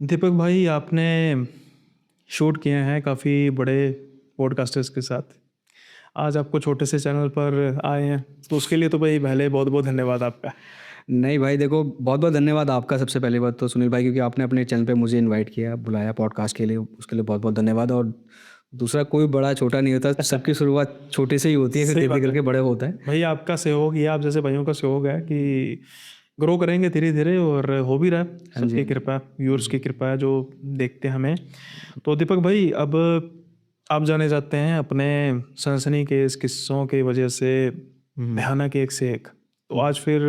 दीपक भाई, आपने शूट किए हैं काफ़ी बड़े पॉडकास्टर्स के साथ। आज आपको छोटे से चैनल पर आए हैं, तो उसके लिए तो भाई पहले बहुत बहुत धन्यवाद आपका। नहीं भाई, देखो बहुत बहुत धन्यवाद आपका। सबसे पहली बात तो सुनील भाई, क्योंकि आपने अपने चैनल पे मुझे इनवाइट किया, बुलाया पॉडकास्ट के लिए, उसके लिए बहुत बहुत धन्यवाद। और दूसरा, कोई बड़ा छोटा नहीं होता, सबकी शुरुआत छोटे से ही होती है, फिर सही धीरे बात धीरे है करके बड़े होता है। भाई, आपका सहयोग, ये आप जैसे भाइयों का सहयोग है कि ग्रो करेंगे धीरे धीरे, और हो भी रहा है। हाँ जी, सबकी हाँ जी। कृपा, व्यूअर्स की कृपा है जो देखते हैं हमें। तो दीपक भाई, अब आप जाने जाते हैं अपने सनसनी के इस किस्सों की वजह से, हम्म, भयानक एक से एक। तो हम्म। आज फिर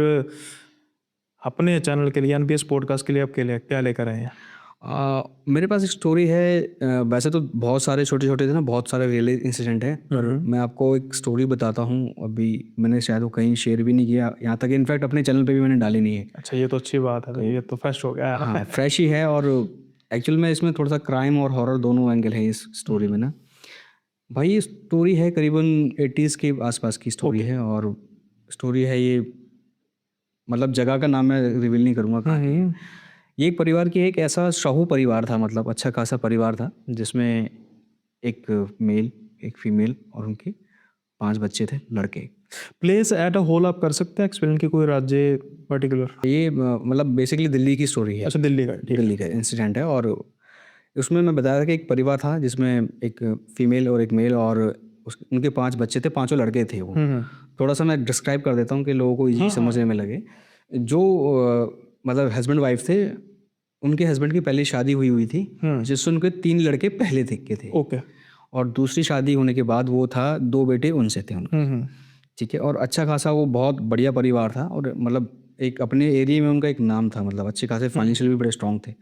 अपने चैनल के लिए, एनपीएस पॉडकास्ट के लिए, आपके लिए क्या लेकर आए हैं? मेरे पास एक स्टोरी है। वैसे तो बहुत सारे छोटे छोटे थे ना, बहुत सारे रियल इंसिडेंट हैं, पर मैं आपको एक स्टोरी बताता हूँ। अभी मैंने शायद वो कहीं शेयर भी नहीं किया, यहाँ तक इनफैक्ट अपने चैनल पे भी मैंने डाली नहीं है। अच्छा, ये तो अच्छी बात है भाई, तो ये तो फ्रेश हो गया हाँ, है। फ्रेश ही है। और एक्चुअल में इसमें थोड़ा सा क्राइम और हॉरर दोनों एंगल है इस स्टोरी में ना। भाई ये स्टोरी है करीबन 80s के आसपास की स्टोरी ओके। है। और स्टोरी है ये, मतलब जगह का नाम मैं रिवील नहीं करूँगा कहाँ की है। हम्म। ये एक परिवार की, एक ऐसा शाहू परिवार था, मतलब अच्छा खासा परिवार था, जिसमें एक मेल, एक फीमेल और उनके 5 बच्चे थे, लड़के। प्लेस एट अ होल आप कर सकते हैं एक्सप्लेन, की कोई राज्य पर्टिकुलर? ये मतलब बेसिकली दिल्ली की स्टोरी है। अच्छा, दिल्ली का, ठीक है। दिल्ली का इंसिडेंट है। और उसमें मैं बताया था कि एक परिवार था जिसमें एक फीमेल और एक मेल, और उनके 5 बच्चे थे, पांचों लड़के थे वो। हम्म। थोड़ा सा मैं डिस्क्राइब कर देता हूँ कि लोगों को इजी हाँ हाँ। समझने में लगे। जो मतलब हस्बैंड वाइफ थे, उनके हस्बैंड की पहली शादी हुई हुई थी, जिससे उनके 3 लड़के पहले थे के थे। ओके। और दूसरी शादी होने के बाद वो था, 2 बेटे उनसे थे उनके। हम्म। ठीक है। और अच्छा खासा वो बहुत बढ़िया परिवार था, और मतलब एक अपने एरिया में उनका एक नाम था, मतलब अच्छे खासे फाइनेंशियल भी बड़े स्ट्रांग थे।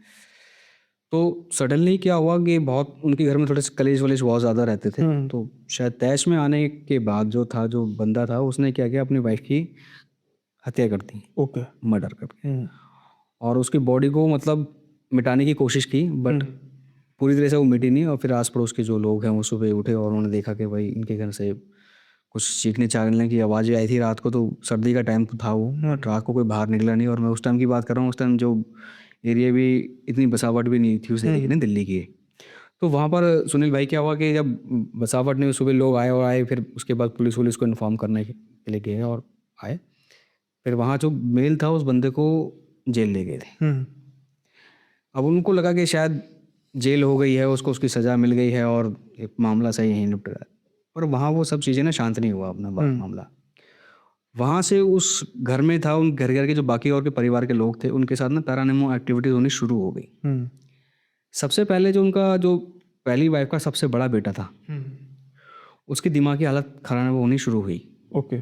तो सडनली क्या हुआ कि बहुत उनके घर में थोड़े से कलेश वलेश बहुत ज़्यादा रहते थे। हम्म। तो शायद तैश में आने के बाद जो था, जो बंदा था, उसने क्या किया, अपनी वाइफ की हत्या कर दी, ओके। मर्डर करके। हम्म। और उसकी बॉडी को मतलब मिटाने की कोशिश की, बट हम्म। पूरी तरह से वो मिटी नहीं। और फिर आस पड़ोस के जो लोग हैं वो सुबह उठे और उन्होंने देखा कि भाई इनके घर से कुछ चीखने चाखने की आवाज़ें आई थी रात को। तो सर्दी का टाइम तो था वो, बट रात को कोई बाहर निकला नहीं। और मैं उस टाइम की बात कर रहा हूँ, उस टाइम जो एरिया भी इतनी बसावट भी नहीं थी उस एरिया की ना, दिल्ली की। तो वहाँ पर सुनील भाई क्या हुआ कि जब बसावट नहीं, सुबह लोग आए और आए, फिर उसके बाद पुलिस वुलिस को इन्फॉर्म करने के लिए गए और आए। फिर वहाँ जो मेल था, उस बंदे को जेल ले गए थे। हम्म। अब उनको लगा कि शायद जेल हो गई है, उसको उसकी सज़ा मिल गई है और एक मामला सही यहीं निपट गया। पर वहाँ वो सब चीज़ें ना शांत नहीं हुआ अपना हम्म। मामला। वहाँ से उस घर में था, उन घर घर के जो बाकी और के परिवार के लोग थे, उनके साथ ना पैरानॉर्मल एक्टिविटीज़ होनी शुरू हो गई। हम्म। सबसे पहले जो उनका जो पहली वाइफ का सबसे बड़ा बेटा था, हम्म। उसकी दिमागी हालत खराब होनी शुरू हुई। ओके।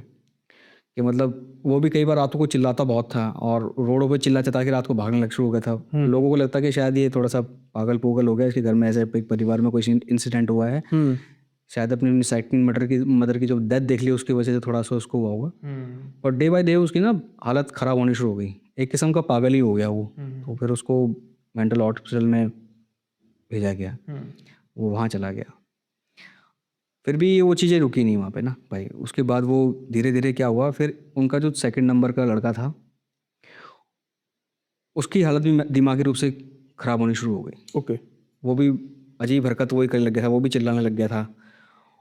कि मतलब वो भी कई बार रातों को चिल्लाता बहुत था, और रोडों पे चिल्ला चिल्ला के रात को भागने लग शुरू हो गया था। लोगों को लगता कि शायद ये थोड़ा सा पागल पोगल हो गया, इसके घर में ऐसे एक परिवार में कोई इंसिडेंट हुआ है, हम्म। शायद अपनी सेकंड मदर की जो डेथ देख ली उसकी वजह से थोड़ा सा उसको हुआ होगा। हम्म। और डे बाय डे उसकी ना हालत ख़राब होनी शुरू हो गई, एक किस्म का पागल ही हो गया वो। तो फिर उसको मेंटल हॉस्पिटल में भेजा गया, हम्म। वो वहाँ चला गया। फिर भी वो चीज़ें रुकी नहीं वहाँ पे ना भाई। उसके बाद वो धीरे धीरे क्या हुआ, फिर उनका जो सेकंड नंबर का लड़का था, उसकी हालत भी दिमागी रूप से ख़राब होनी शुरू हो गई। ओके। वो भी अजीब हरकत वही करने लग गया था, वो भी चिल्लाने लग गया था।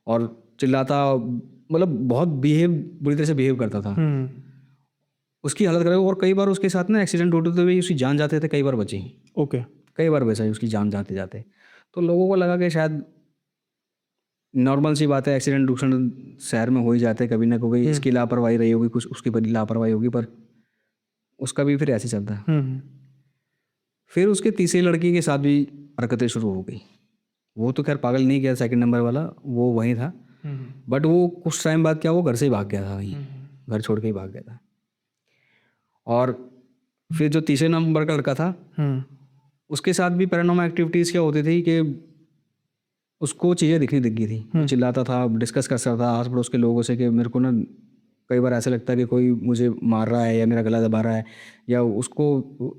और चिल्लाता, मतलब बहुत बुरी तरह से बिहेव करता था। हम्म। उसकी हालत खराब, और कई बार उसके साथ ना एक्सीडेंट होते हुए उसकी जान जाते थे, कई बार बची, ओके। कई बार वैसा ही उसकी जान जाते जाते। तो लोगों को लगा कि शायद नॉर्मल सी बात है, एक्सीडेंट उक्सीडेंट शहर में हो ही जाते हैं कभी ना कभी, इसकी लापरवाही रही होगी, कुछ उसकी बड़ी लापरवाही होगी, पर उसका भी फिर ऐसे चलता है। हम्म। फिर उसके तीसरी लड़की के साथ भी हरकतें शुरू हो गई। वो तो खैर पागल नहीं किया सेकंड नंबर वाला, वो वहीं था। हम्म। बट वो कुछ टाइम बाद क्या, वो घर से ही भाग गया था, वहीं घर छोड़ के ही भाग गया था। और फिर जो तीसरे नंबर का लड़का था, हम्म। उसके साथ भी पैरानॉर्मल एक्टिविटीज़ क्या होती थी कि उसको चीज़ें दिखनी दिख गई थी। वो चिल्लाता था, डिस्कस कर सकता था आस पड़ोस के लोगों से कि मेरे को ना कई बार ऐसा लगता है कि कोई मुझे मार रहा है या मेरा गला दबा रहा है। या उसको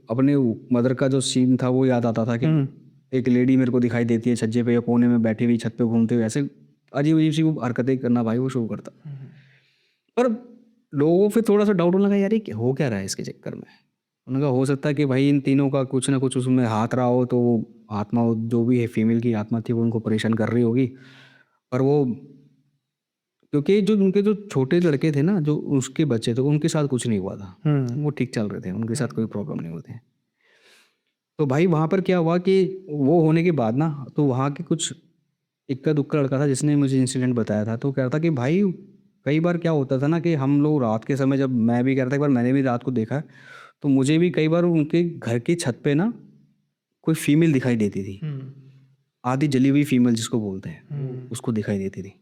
अपने मदर का जो सीन था वो याद आता था कि एक लेडी मेरे को दिखाई देती है छज्जे पे या कोने में बैठी हुई, छत पे घूमते हुए, ऐसे अजीब अजीब सी वो हरकतें करना भाई वो शुरू करता। पर लोगों को फिर थोड़ा सा डाउट होने लगा, यार ये हो क्या रहा है इसके चक्कर में। उन्होंने कहा हो सकता है कि भाई इन तीनों का कुछ ना कुछ उसमें हाथ रहा हो, तो वो आत्मा जो भी है, फीमेल की आत्मा थी, वो उनको परेशान कर रही होगी। पर वो, क्योंकि जो उनके जो छोटे लड़के थे ना, जो उसके बच्चे थे, उनके साथ कुछ नहीं हुआ था, वो ठीक चल रहे थे, उनके साथ कोई प्रॉब्लम नहीं होते। तो भाई वहाँ पर क्या हुआ कि वो होने के बाद ना, तो वहाँ के कुछ इक्का दुक्का लड़का था जिसने मुझे इंसिडेंट बताया था। तो कह रहा था कि भाई कई बार क्या होता था ना कि हम लोग रात के समय, जब मैं भी कह रहा था, एक बार मैंने भी रात को देखा, तो मुझे भी कई बार उनके घर की छत पे ना कोई फीमेल दिखाई देती थी, आधी जली हुई फीमेल जिसको बोलते हैं, उसको दिखाई देती थी।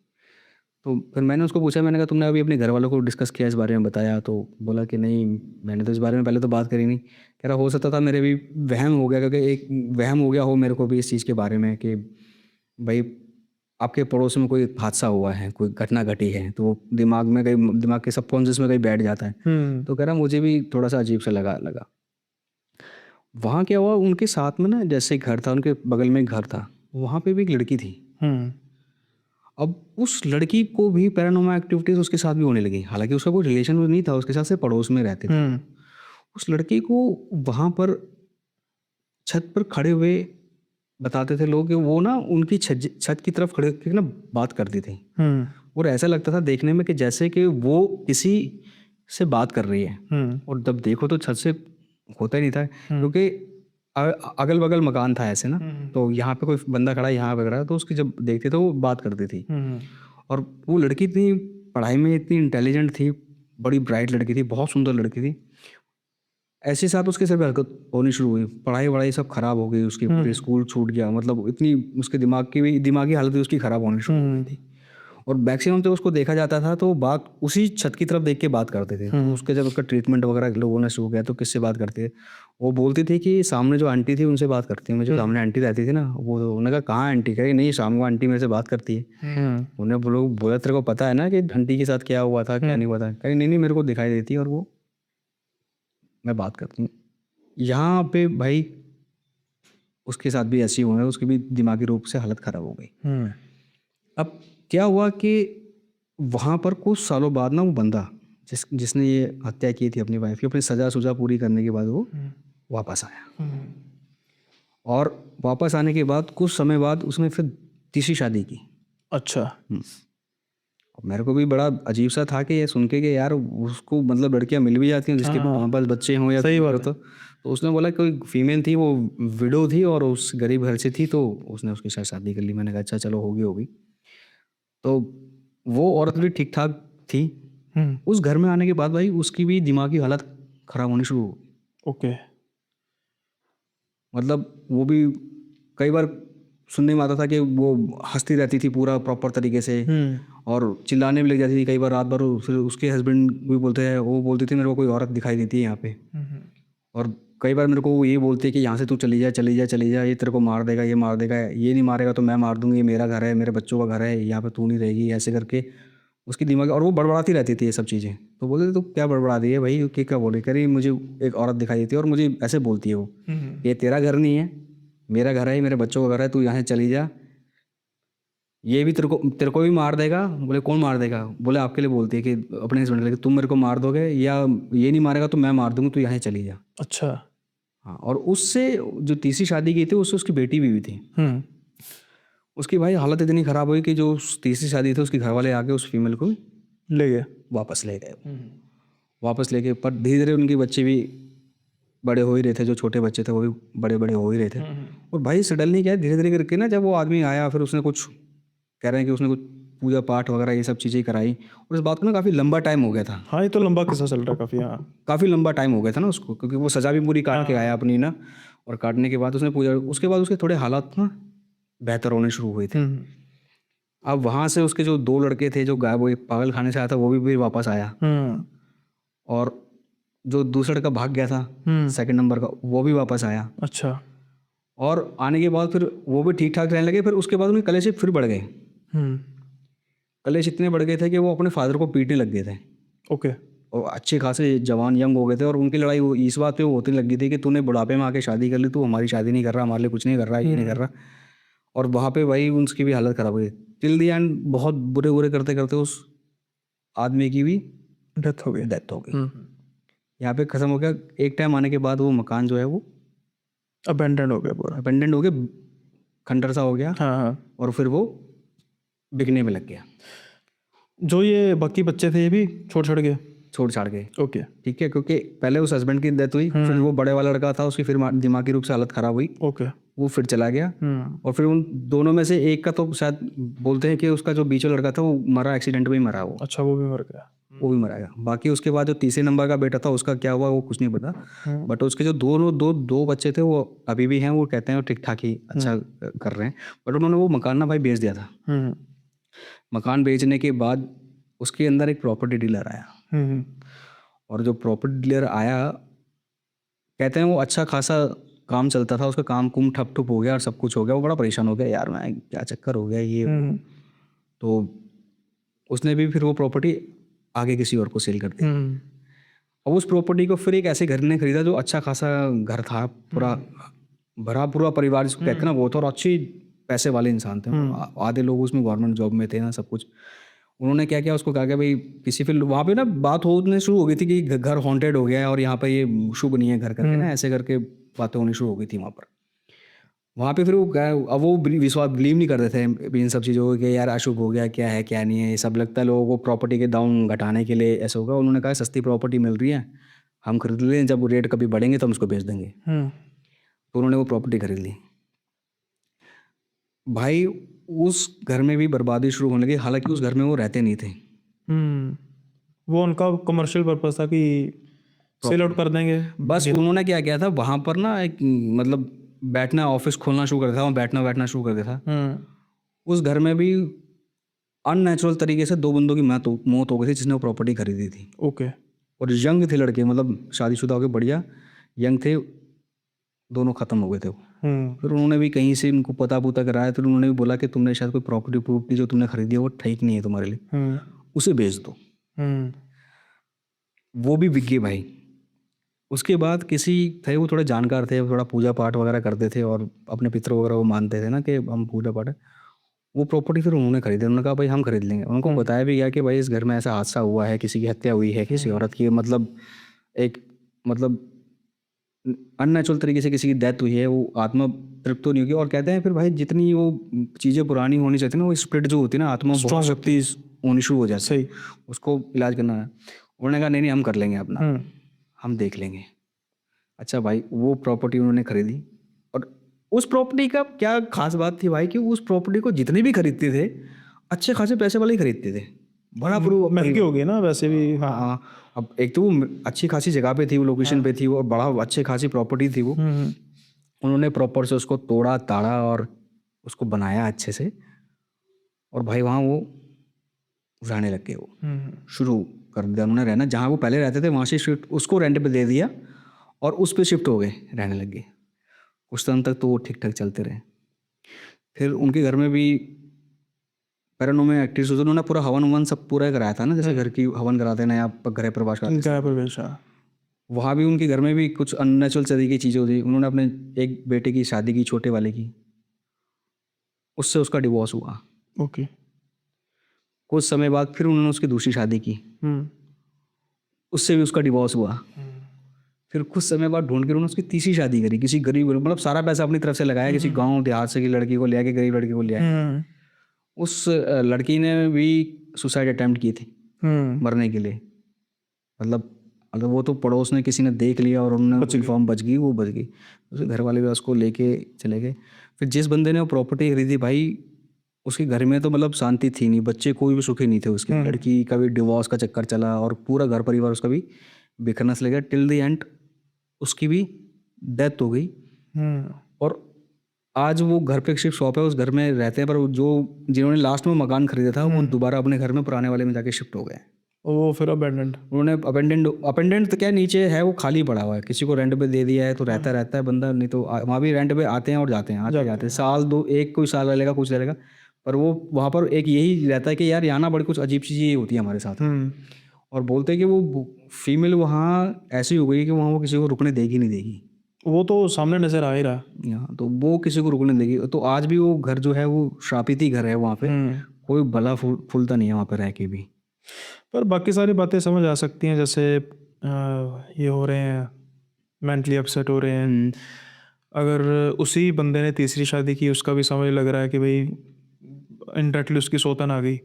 तो फिर मैंने उसको पूछा, मैंने कहा तुमने अभी अपने घर वालों को डिस्कस किया इस बारे में, बताया? तो बोला कि नहीं, मैंने तो इस बारे में पहले तो बात करी नहीं। कह रहा हो सकता था मेरे भी वहम हो गया, क्योंकि एक वहम हो गया हो मेरे को भी इस चीज़ के बारे में कि भाई आपके पड़ोस में कोई हादसा हुआ है, कोई घटना घटी है, तो वो दिमाग में कहीं, दिमाग के सबकॉन्शियस में कहीं बैठ जाता है। तो कह रहा मुझे भी थोड़ा सा अजीब सा लगा। वहाँ क्या हुआ, उनके साथ में ना, जैसे घर था, उनके बगल में एक घर था, वहाँ पे भी एक लड़की थी। अब उस लड़की को भी पैरानॉर्मल एक्टिविटीज उसके साथ भी होने लगी, हालांकि उसका कोई रिलेशन नहीं था उसके साथ, से पड़ोस में रहते थे। उस लड़की को वहाँ पर छत पर खड़े हुए बताते थे लोग कि वो ना उनकी छत की तरफ खड़े होकर ना बात करती थी, और ऐसा लगता था देखने में कि जैसे कि वो किसी से बात कर रही है। और जब देखो तो छत से होता ही नहीं था, क्योंकि अगल बगल मकान था ऐसे ना, तो यहाँ पे कोई बंदा खड़ा है, यहाँ पे खड़ा है, तो उसकी जब देखते तो वो बात करती थी। और वो लड़की इतनी पढ़ाई में इतनी इंटेलिजेंट थी, बड़ी ब्राइट लड़की थी, बहुत सुंदर लड़की थी। ऐसे साथ उसके सब हरकत होनी शुरू हुई, पढ़ाई वढ़ाई सब खराब हो गई उसकी, पूरे स्कूल छूट गया, मतलब इतनी उसके दिमागी हालत भी उसकी खराब होनी शुरू हो गई थी। और मैक्सिमम तो उसको देखा जाता था तो बात उसी छत की तरफ देख के बात करते थे। तो उसके जब उसका ट्रीटमेंट वगैरह लोगों ने शुरू किया, तो किससे बात करते थे? वो बोलती थी कि सामने जो आंटी थी उनसे बात करती है, मुझे सामने आंटी रहती थी ना, वो उन्होंने कहा कहाँ आंटी? कही नहीं, शाम को आंटी मेरे से बात करती है। उन्हें बोला तेरे को पता है ना कि आंटी के साथ क्या हुआ था, क्या नहीं हुआ था? कही नहीं, मेरे को दिखाई देती है और वो मैं बात करती हूँ। यहाँ पे भाई उसके साथ भी ऐसी हुआ है, उसकी भी दिमागी रूप से हालत खराब हो गई। अब क्या हुआ कि वहाँ पर कुछ सालों बाद ना वो बंदा जिसने ये हत्या की थी अपनी वाइफ की, अपनी सजा पूरी करने के बाद वो वापस आया। और वापस आने के बाद कुछ समय बाद उसने फिर तीसरी शादी की। अच्छा। अब मेरे को भी बड़ा अजीब सा था कि ये सुन के कि यार उसको मतलब लड़कियां मिल भी जाती हैं जिसके पास बच्चे हों या सही बात तो उसने बोला कोई फीमेल थी, वो विडो थी और उस गरीब घर से थी, तो उसने उसके साथ शादी कर ली। मैंने कहा अच्छा चलो होगी। तो वो औरत भी ठीक ठाक थी। उस घर में आने के बाद भाई उसकी भी दिमागी हालत खराब होनी शुरू हो गई। ओके। मतलब वो भी कई बार सुनने में आता था कि वो हंसती रहती थी पूरा प्रॉपर तरीके से, और चिल्लाने भी लग जाती थी कई बार रात भर। फिर उसके हस्बैंड भी बोलते हैं, वो बोलती थी मेरे को कोई औरत दिखाई देती है यहाँ पे। और कई बार मेरे को वो ये बोलती है कि यहाँ से तू चली जा, ये तेरे को मार देगा, ये मार देगा, ये नहीं मारेगा तो मैं मार दूंगी, ये मेरा घर है, मेरे बच्चों का घर है, यहाँ पे तू नहीं रहेगी, ऐसे करके उसकी दिमाग। और वो बड़बड़ाती रहती थी ये सब चीज़ें। तो बोलते थे तो क्या बड़बड़ा दी है भाई, क्या बोल रही? कह रही मुझे एक औरत दिखाई देती है और मुझे ऐसे बोलती है वो, ये तेरा घर नहीं है, मेरा घर है, मेरे बच्चों का घर है, तू यहाँ से चली जा, ये भी तेरे को भी मार देगा। बोले कौन मार देगा? बोले आपके लिए बोलती है कि अपने हस्बैंड के, तुम मेरे को मार दोगे या ये नहीं मारेगा तो मैं मार दूंगी, तू यहाँ से चली जा। अच्छा। हाँ, और उससे जो तीसरी शादी की थी उससे उसकी बेटी भी हुई थी। उसकी भाई हालत इतनी ख़राब हुई कि जो तीसरी शादी थी उसके घर वाले आके उस फीमेल को ले गए। वापस ले गए। वापस लेके पर धीरे धीरे उनके बच्चे भी बड़े हो ही रहे थे, जो छोटे बच्चे थे वो भी बड़े बड़े हो ही रहे थे। और भाई सडनली क्या है, धीरे धीरे करके ना जब वो आदमी आया, फिर उसने कुछ कह रहे हैं कि उसने कुछ पूजा पाठ वगैरह ये सब चीज़ें कराई, और इस बात को ना काफ़ी लंबा टाइम हो गया था। हाँ, ये तो लंबा किस्सा चल रहा है काफ़ी। हाँ, काफ़ी लंबा टाइम हो गया था ना उसको, क्योंकि वो सज़ा भी पूरी काट के आया अपनी ना। और काटने के बाद उसने पूजा, उसके बाद उसके थोड़े हालात ना बेहतर होने शुरू हुए थे। अब वहाँ से उसके जो दो लड़के थे जो गायब, वो एक पागल खाने से आया था, वो भी वापस आया। और जो दूसरा लड़का भाग गया था सेकंड नंबर का, वो भी वापस आया। अच्छा। और आने के बाद फिर वो भी ठीक ठाक रहने लगे। फिर उसके बाद उनके कलेश फिर बढ़ गए। कलेश इतने बढ़ गए थे कि वो अपने फादर को पीटने लग गए थे। ओके। और अच्छे खासे जवान यंग हो गए थे, और उनकी लड़ाई वो इस बात पे होती लगी थी कि तूने बुढ़ापे में आके शादी कर ली, तू हमारी शादी नहीं कर रहा, हमारे लिए कुछ नहीं कर रहा, ये नहीं कर रहा। और वहाँ पे भाई उसकी भी हालत ख़राब हुई टिल दी एंड। बहुत बुरे बुरे करते करते उस आदमी की भी डेथ हो गई। डेथ हो गई। यहाँ पे ख़त्म हो गया। एक टाइम आने के बाद वो मकान जो है वो अबेंडेंड हो गया पूरा। अबेंडेंड हो गया, खंडर सा हो गया, हाँ हाँ। और फिर वो बिकने में लग गया, जो ये बाकी बच्चे थे ये भी छोड़ छोड़ गए। छोड़ छाड़ के। ओके। ठीक है, क्योंकि पहले उस हस्बैंड की डेथ हुई, फिर वो बड़े वाला लड़का था, उसकी फिर दिमागी रूप से हालत ख़राब हुई, ओके। वो फिर चला गया। और फिर उन दोनों में से एक का तो शायद बोलते हैं कि उसका जो बीच वाला लड़का था वो मरा, एक्सीडेंट में ही मरा वो अच्छा, वो भी मर गया। वो भी मरा गया। बाकी उसके बाद जो तीसरे नंबर का बेटा था उसका क्या हुआ वो कुछ नहीं पता। बट उसके जो दोनों दो बच्चे थे वो अभी भी हैं, वो कहते हैं वो ठीक ठाक ही अच्छा कर रहे हैं। बट उन्होंने वो मकान ना भाई बेच दिया था। मकान बेचने के बाद उसके अंदर एक प्रॉपर्टी डीलर आया, और जो प्रॉपर्टी डीलर आया, कहते हैं वो अच्छा खासा काम चलता था, उसका काम कुम ठप ठुप हो गया और सब कुछ हो गया। वो बड़ा परेशान हो गया, यार मैं क्या चक्कर हो गया ये वो। तो उसने भी फिर वो प्रॉपर्टी आगे किसी और को सेल कर दी। और उस प्रॉपर्टी को फिर एक ऐसे घर ने खरीदा जो अच्छा खासा घर था, पूरा भरा पूरा परिवार जिसको कहते हैं ना, वो तो, और अच्छी पैसे वाले इंसान थे। आधे लोग उसमें गवर्नमेंट जॉब में थे ना, सब कुछ। उन्होंने क्या किया, उसको कहा कि भाई किसी, फिर वहाँ पे ना बात होने शुरू हो गई थी कि घर हॉन्टेड हो गया है और यहाँ पे ये शुभ नहीं है घर करके ना, ऐसे करके बातें होनी शुरू हो गई थी वहाँ पर। वहाँ पे फिर वो अब वो विश्वास बिलीव नहीं करते थे इन सब चीज़ों को कि यार अशुभ हो गया, क्या है क्या नहीं है, ये सब लगता है लोगों को प्रॉपर्टी के दाम घटाने के लिए ऐसा होगा। उन्होंने कहा सस्ती प्रॉपर्टी मिल रही है, हम खरीद लें, जब रेट कभी बढ़ेंगे तो हम उसको बेच देंगे। तो उन्होंने वो प्रॉपर्टी खरीद ली। भाई उस घर में भी बर्बादी शुरू होने लगी, हालांकि उस घर में वो रहते नहीं थे। वो उनका कमर्शियल पर्पस था कि सेल आउट कर देंगे। बस उन्होंने क्या किया था, वहाँ पर ना एक मतलब बैठना, ऑफिस खोलना शुरू कर दिया था, वहाँ बैठना शुरू कर दिया था। उस घर में भी अननेचुरल तरीके से 2 बंदों की मौत हो गई थी जिसने वो प्रॉपर्टी खरीदी थी। ओके। और यंग थे लड़के, मतलब शादीशुदा हो गए, बढ़िया यंग थे, दोनों खत्म हो गए थे वो। फिर उन्होंने भी कहीं से उनको पता पुता कराया, फिर उन्होंने भी बोला कि तुमने शायद कोई प्रॉपर्टी जो तुमने खरीदी है वो ठीक नहीं है तुम्हारे लिए, उसे बेच दो। वो भी बिक गई भाई। उसके बाद किसी थे, वो थोड़े जानकार थे, थोड़ा पूजा पाठ वगैरह करते थे और अपने पितर वगैरह को मानते थे ना कि हम पूजा पाठ है। वो प्रॉपर्टी फिर उन्होंने खरीदी। उन्होंने कहा भाई हम खरीद लेंगे। उनको बताया भी गया कि भाई इस घर में ऐसा हादसा हुआ है, किसी की हत्या हुई है, किसी औरत की, मतलब एक मतलब अननेचुरल तरीके से किसी की डेथ हुई है, वो आत्मा तृप्त तो नहीं होगी। और कहते हैं फिर भाई जितनी वो चीज़ें पुरानी होनी चाहिए ना, वो स्पिरिट जो होती है ना, आत्मा बहुत शक्ति होनी शुरू हो जाती है, उसको इलाज करना है। उन्होंने कहा नहीं हम कर लेंगे अपना, हम देख लेंगे। अच्छा भाई, वो प्रॉपर्टी उन्होंने खरीदी। और उस प्रॉपर्टी का क्या खास बात थी भाई कि उस प्रॉपर्टी को जितने भी खरीदते थे अच्छे खासे पैसे वाले ही खरीदते थे। बड़ा महंगी हो गई ना वैसे भी। हाँ, अब एक तो वो अच्छी खासी जगह पे थी, वो लोकेशन पे थी, और बड़ा अच्छी खासी प्रॉपर्टी थी वो। उन्होंने प्रॉपर से उसको तोड़ा ताड़ा और उसको बनाया अच्छे से, और भाई वहाँ वो रहने लग गए। वो शुरू कर दिया उन्होंने रहना, जहाँ वो पहले रहते थे वहाँ से शिफ्ट, उसको रेंट पे दे दिया और उस पे शिफ्ट हो गए, रहने लग गए। कुछ टाइम तक तो वो ठीक ठाक चलते रहे। फिर उनके घर में भी पैरानॉर्मल एक्टिविटीज, उन्होंने पूरा हवन ववन सब पूरा कराया था ना, जैसे घर की हवन कराते हैं ना, या घर प्रवेश कराते हैं, वहाँ भी उनके घर में भी कुछ अननेचुरल तरीके की चीज़ें होती। उन्होंने अपने एक बेटे की शादी की, छोटे वाले की, उससे उसका डिवोर्स हुआ। ओके। कुछ समय बाद फिर उन्होंने उसकी दूसरी शादी की, उससे भी उसका डिवोर्स हुआ। फिर कुछ समय बाद ढूंढ के उन्होंने उसकी तीसरी शादी करी, किसी गरीब, मतलब सारा पैसा अपनी तरफ से लगाया, किसी गांव देहात से की लड़की को ले आके, गरीब लड़की को ले आए। उस लड़की ने भी सुसाइड अटेम्प्ट की थी मरने के लिए। मतलब वो तो पड़ोस में किसी ने देख लिया और उन्होंने फॉर्म बच गई, वो बच गई। उसके घर वाले भी उसको लेके चले गए। फिर जिस बंदे ने वो प्रॉपर्टी खरीदी भाई, उसके घर में तो मतलब शांति थी नहीं, बच्चे कोई भी सुखी नहीं थे उसके। लड़की का भी डिवोर्स का चक्कर चला और पूरा घर परिवार उसका भी बिखरना से लगा। टिल द एंड उसकी भी डेथ हो गई। और आज वो घर पे सिर्फ शॉप है, उस घर में रहते हैं, पर जो जिन्होंने लास्ट में मकान खरीदा था वो दोबारा अपने घर में पुराने वाले में जाके शिफ्ट हो गए। वो फिर अबेंडेंड, उन्होंने अबेंडेंड तो क्या, नीचे है वो खाली पड़ा हुआ है, किसी को रेंट पे दे दिया है तो रहता है बंदा, नहीं तो वहाँ भी रेंट पे आते हैं और जाते हैं, आते जाते हैं, साल दो, एक कोई साल रहेगा, कुछ रहेगा, पर वो वहाँ पर एक यही रहता है कि यार यहाँ ना बड़ी कुछ अजीब चीज़ें होती है हमारे साथ। और बोलते हैं कि वो फीमेल वहाँ ऐसी हो गई कि वहाँ वो किसी को रुकने देगी नहीं देगी। वो तो सामने नजर आ ही रहा यहाँ तो वो किसी को रुकने देगी। तो आज भी वो घर जो है वो श्रापित ही घर है, वहाँ पे कोई भला फूलता नहीं है वहाँ पे रह के भी। पर बाकी सारी बातें समझ आ सकती हैं, जैसे ये हो रहे हैं, मेंटली अपसेट हो रहे हैं। अगर उसी बंदे ने तीसरी शादी की, उसका भी समझ लग रहा है कि भाई इनडायरेक्टली उसकी सौतन आ गई।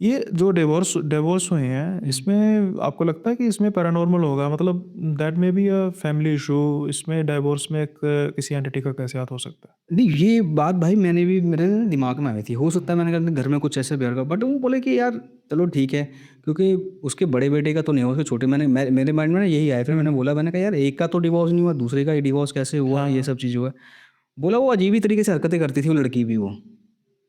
ये जो डिवोर्स डिवोर्स हुए हैं, इसमें आपको लगता है कि इसमें पैरानॉर्मल होगा? मतलब that may be a family issue. इसमें डिवोर्स में एक किसी एंटिटी का कैसे हाथ हो सकता है? नहीं, ये बात भाई मैंने भी मेरे ना दिमाग में आई थी। हो सकता है मैंने कहा अपने घर में कुछ ऐसे बिहेव कर, बट वो बोले कि यार चलो ठीक है, क्योंकि उसके बड़े बेटे का तो नहीं हुआ, उसके छोटे मेरे माइंड में ना यही आया। फिर मैंने बोला, मैंने कहा यार एक का तो डिवोर्स नहीं हुआ, दूसरे का ही डिवोर्स कैसे हुआ, ये सब चीज़ हुआ। बोला वो अजीब ही तरीके से हरकतें करती थी वो लड़की भी। वो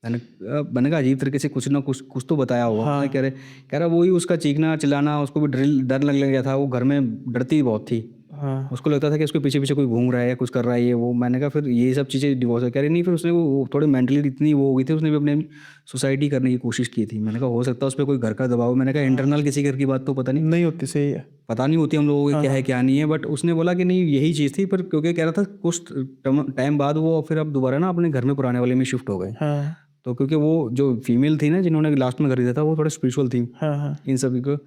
मैंने कहा अजीब तरीके से कुछ ना कुछ तो बताया होगा। हाँ। कह रहा वही उसका चीखना चिल्लाना, उसको भी डर लगने लग गया था। वो घर में डरती बहुत थी। हाँ। उसको लगता था कि उसके पीछे पीछे कोई घूम रहा है या कुछ कर रहा है ये वो। मैंने कहा फिर ये सब चीज़ें डिवोर्स है? कह रही नहीं, फिर उसने वो थोड़े मेंटली इतनी वो हो गई थी, उसने भी अपने सुसाइड करने की कोशिश की थी। मैंने कहा हो सकता है उस पर कोई घर का दबाव। मैंने कहा इंटरनल किसी घर की बात तो पता नहीं नहीं होती, सही है। पता नहीं होती हम लोगों को क्या है क्या नहीं है, बट उसने बोला कि नहीं यही चीज़ थी। पर क्योंकि कह रहा था कुछ टाइम बाद वो फिर अब दोबारा ना अपने घर में पुराने वाले में शिफ्ट हो गए। हाँ। तो क्योंकि वो जो फीमेल थी ना जिन्होंने लास्ट में खरीदा था, वो थोड़े स्पिरिचुअल थी हाँ। हाँ। इन सभी को।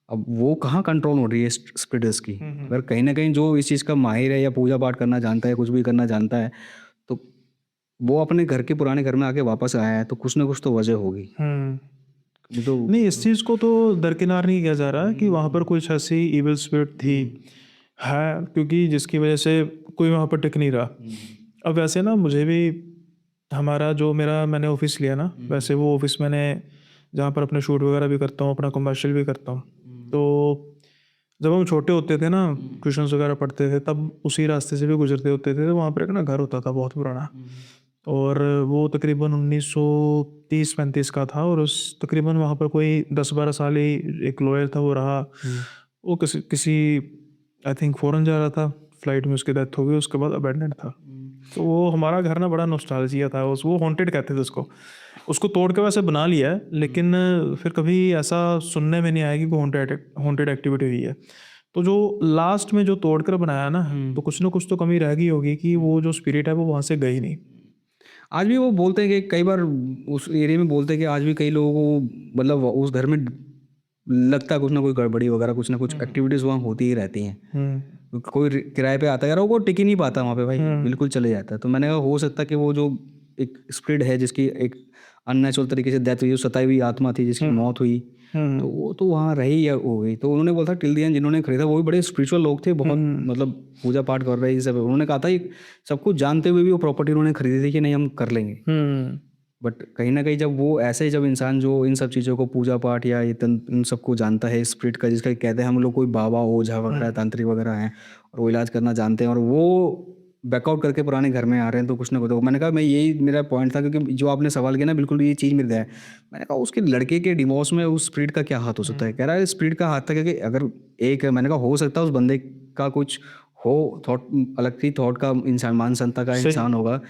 अब वो कहाँ कंट्रोल हो रही है स्पिरिट्स की? अगर कहीं ना कहीं जो इस चीज़ का माहिर है या पूजा पाठ करना जानता है, कुछ भी करना जानता है, तो वो अपने घर के पुराने घर में आके वापस आया है, तो कुछ ना कुछ तो वजह होगी। नहीं तो नहीं, इस चीज़ को तो दरकिनार नहीं किया जा रहा है कि वहाँ पर कुछ ऐसी इविल स्पिरिट थी है, क्योंकि जिसकी वजह से कोई वहाँ पर टिक नहीं रहा। अब वैसे ना मुझे भी हमारा जो मेरा मैंने ऑफिस लिया ना, वैसे वो ऑफिस मैंने जहाँ पर अपने शूट वगैरह भी करता हूँ, अपना कमर्शियल भी करता हूँ। तो जब हम छोटे होते थे ना, ट्यूशन्स वगैरह पढ़ते थे, तब उसी रास्ते से भी गुजरते होते थे। तो वहाँ पर एक ना घर होता था बहुत पुराना, और वो तकरीबन 1930-35 का था। और उस तकरीबन वहाँ पर कोई 10-12 साल ही एक लॉयर था वो रहा। वो किसी किसी आई थिंक फ़ॉरेन जा रहा था, फ्लाइट में उसकी डेथ हो गई, उसके बाद अबैंडन्ड था। तो वो हमारा घर ना बड़ा नॉस्टैल्जिया था, उस वो हॉन्टेड कहते थे उसको। उसको तोड़ के वैसे बना लिया है, लेकिन फिर कभी ऐसा सुनने में नहीं आया कि कोई हॉन्टेड एक्टिविटी हुई है। तो जो लास्ट में जो तोड़ कर बनाया ना, तो कुछ ना कुछ तो कमी रह गई होगी कि वो जो स्पिरिट है वो वहाँ से गई नहीं। आज भी वो बोलते हैं कि कई बार उस एरिया में बोलते हैं कि आज भी कई लोगों को मतलब उस घर में लगता है कुछ ना कोई गड़बड़ी वगैरह, कुछ ना कुछ एक्टिविटीज़ वहाँ होती ही रहती हैं। कोई किराए पे आता है यार, वो टिक ही नहीं पाता वहाँ पे भाई, बिल्कुल चले जाता है। तो मैंने कहा हो सकता है कि वो जो एक स्पिरिट है जिसकी एक अननेचुरल तरीके से डेथ हुई, जो सताई हुई आत्मा थी जिसकी मौत हुई, तो वो तो वहाँ रही या हो गई। तो उन्होंने बोला था टिल द एंड जिन्होंने खरीदा वो भी बड़े स्पिरिचुअल लोग थे, बहुत मतलब पूजा पाठ कर रहे हैं ये सब। उन्होंने कहा था ये सब कुछ जानते हुए भी वो प्रॉपर्टी उन्होंने खरीदी थी कि नहीं हम कर लेंगे। बट कहीं ना कहीं जब वो ऐसे ही जब इंसान जो इन सब चीज़ों को पूजा पाठ या इन सबको जानता है स्पिरिट का, जिसका कहते हैं हम लोग कोई बाबा ओझा वगैरह तांत्रिक वगैरह हैं और वो इलाज करना जानते हैं, और वो बैकआउट करके पुराने घर में आ रहे हैं, तो कुछ ना कुछ तो मैंने कहा मैं यही मेरा पॉइंट था। क्योंकि जो आपने सवाल किया ना, बिल्कुल ये चीज़ मिल है। मैंने कहा उसके लड़के के डिवोर्स में उस स्पिरिट का क्या हाथ हो सकता है? कह रहा है स्पिरिट का हाथ था, क्योंकि अगर एक मैंने कहा हो सकता है उस बंदे का कुछ हो थॉट, अलग ही थॉट का इंसान, मान संता का इंसान होगा।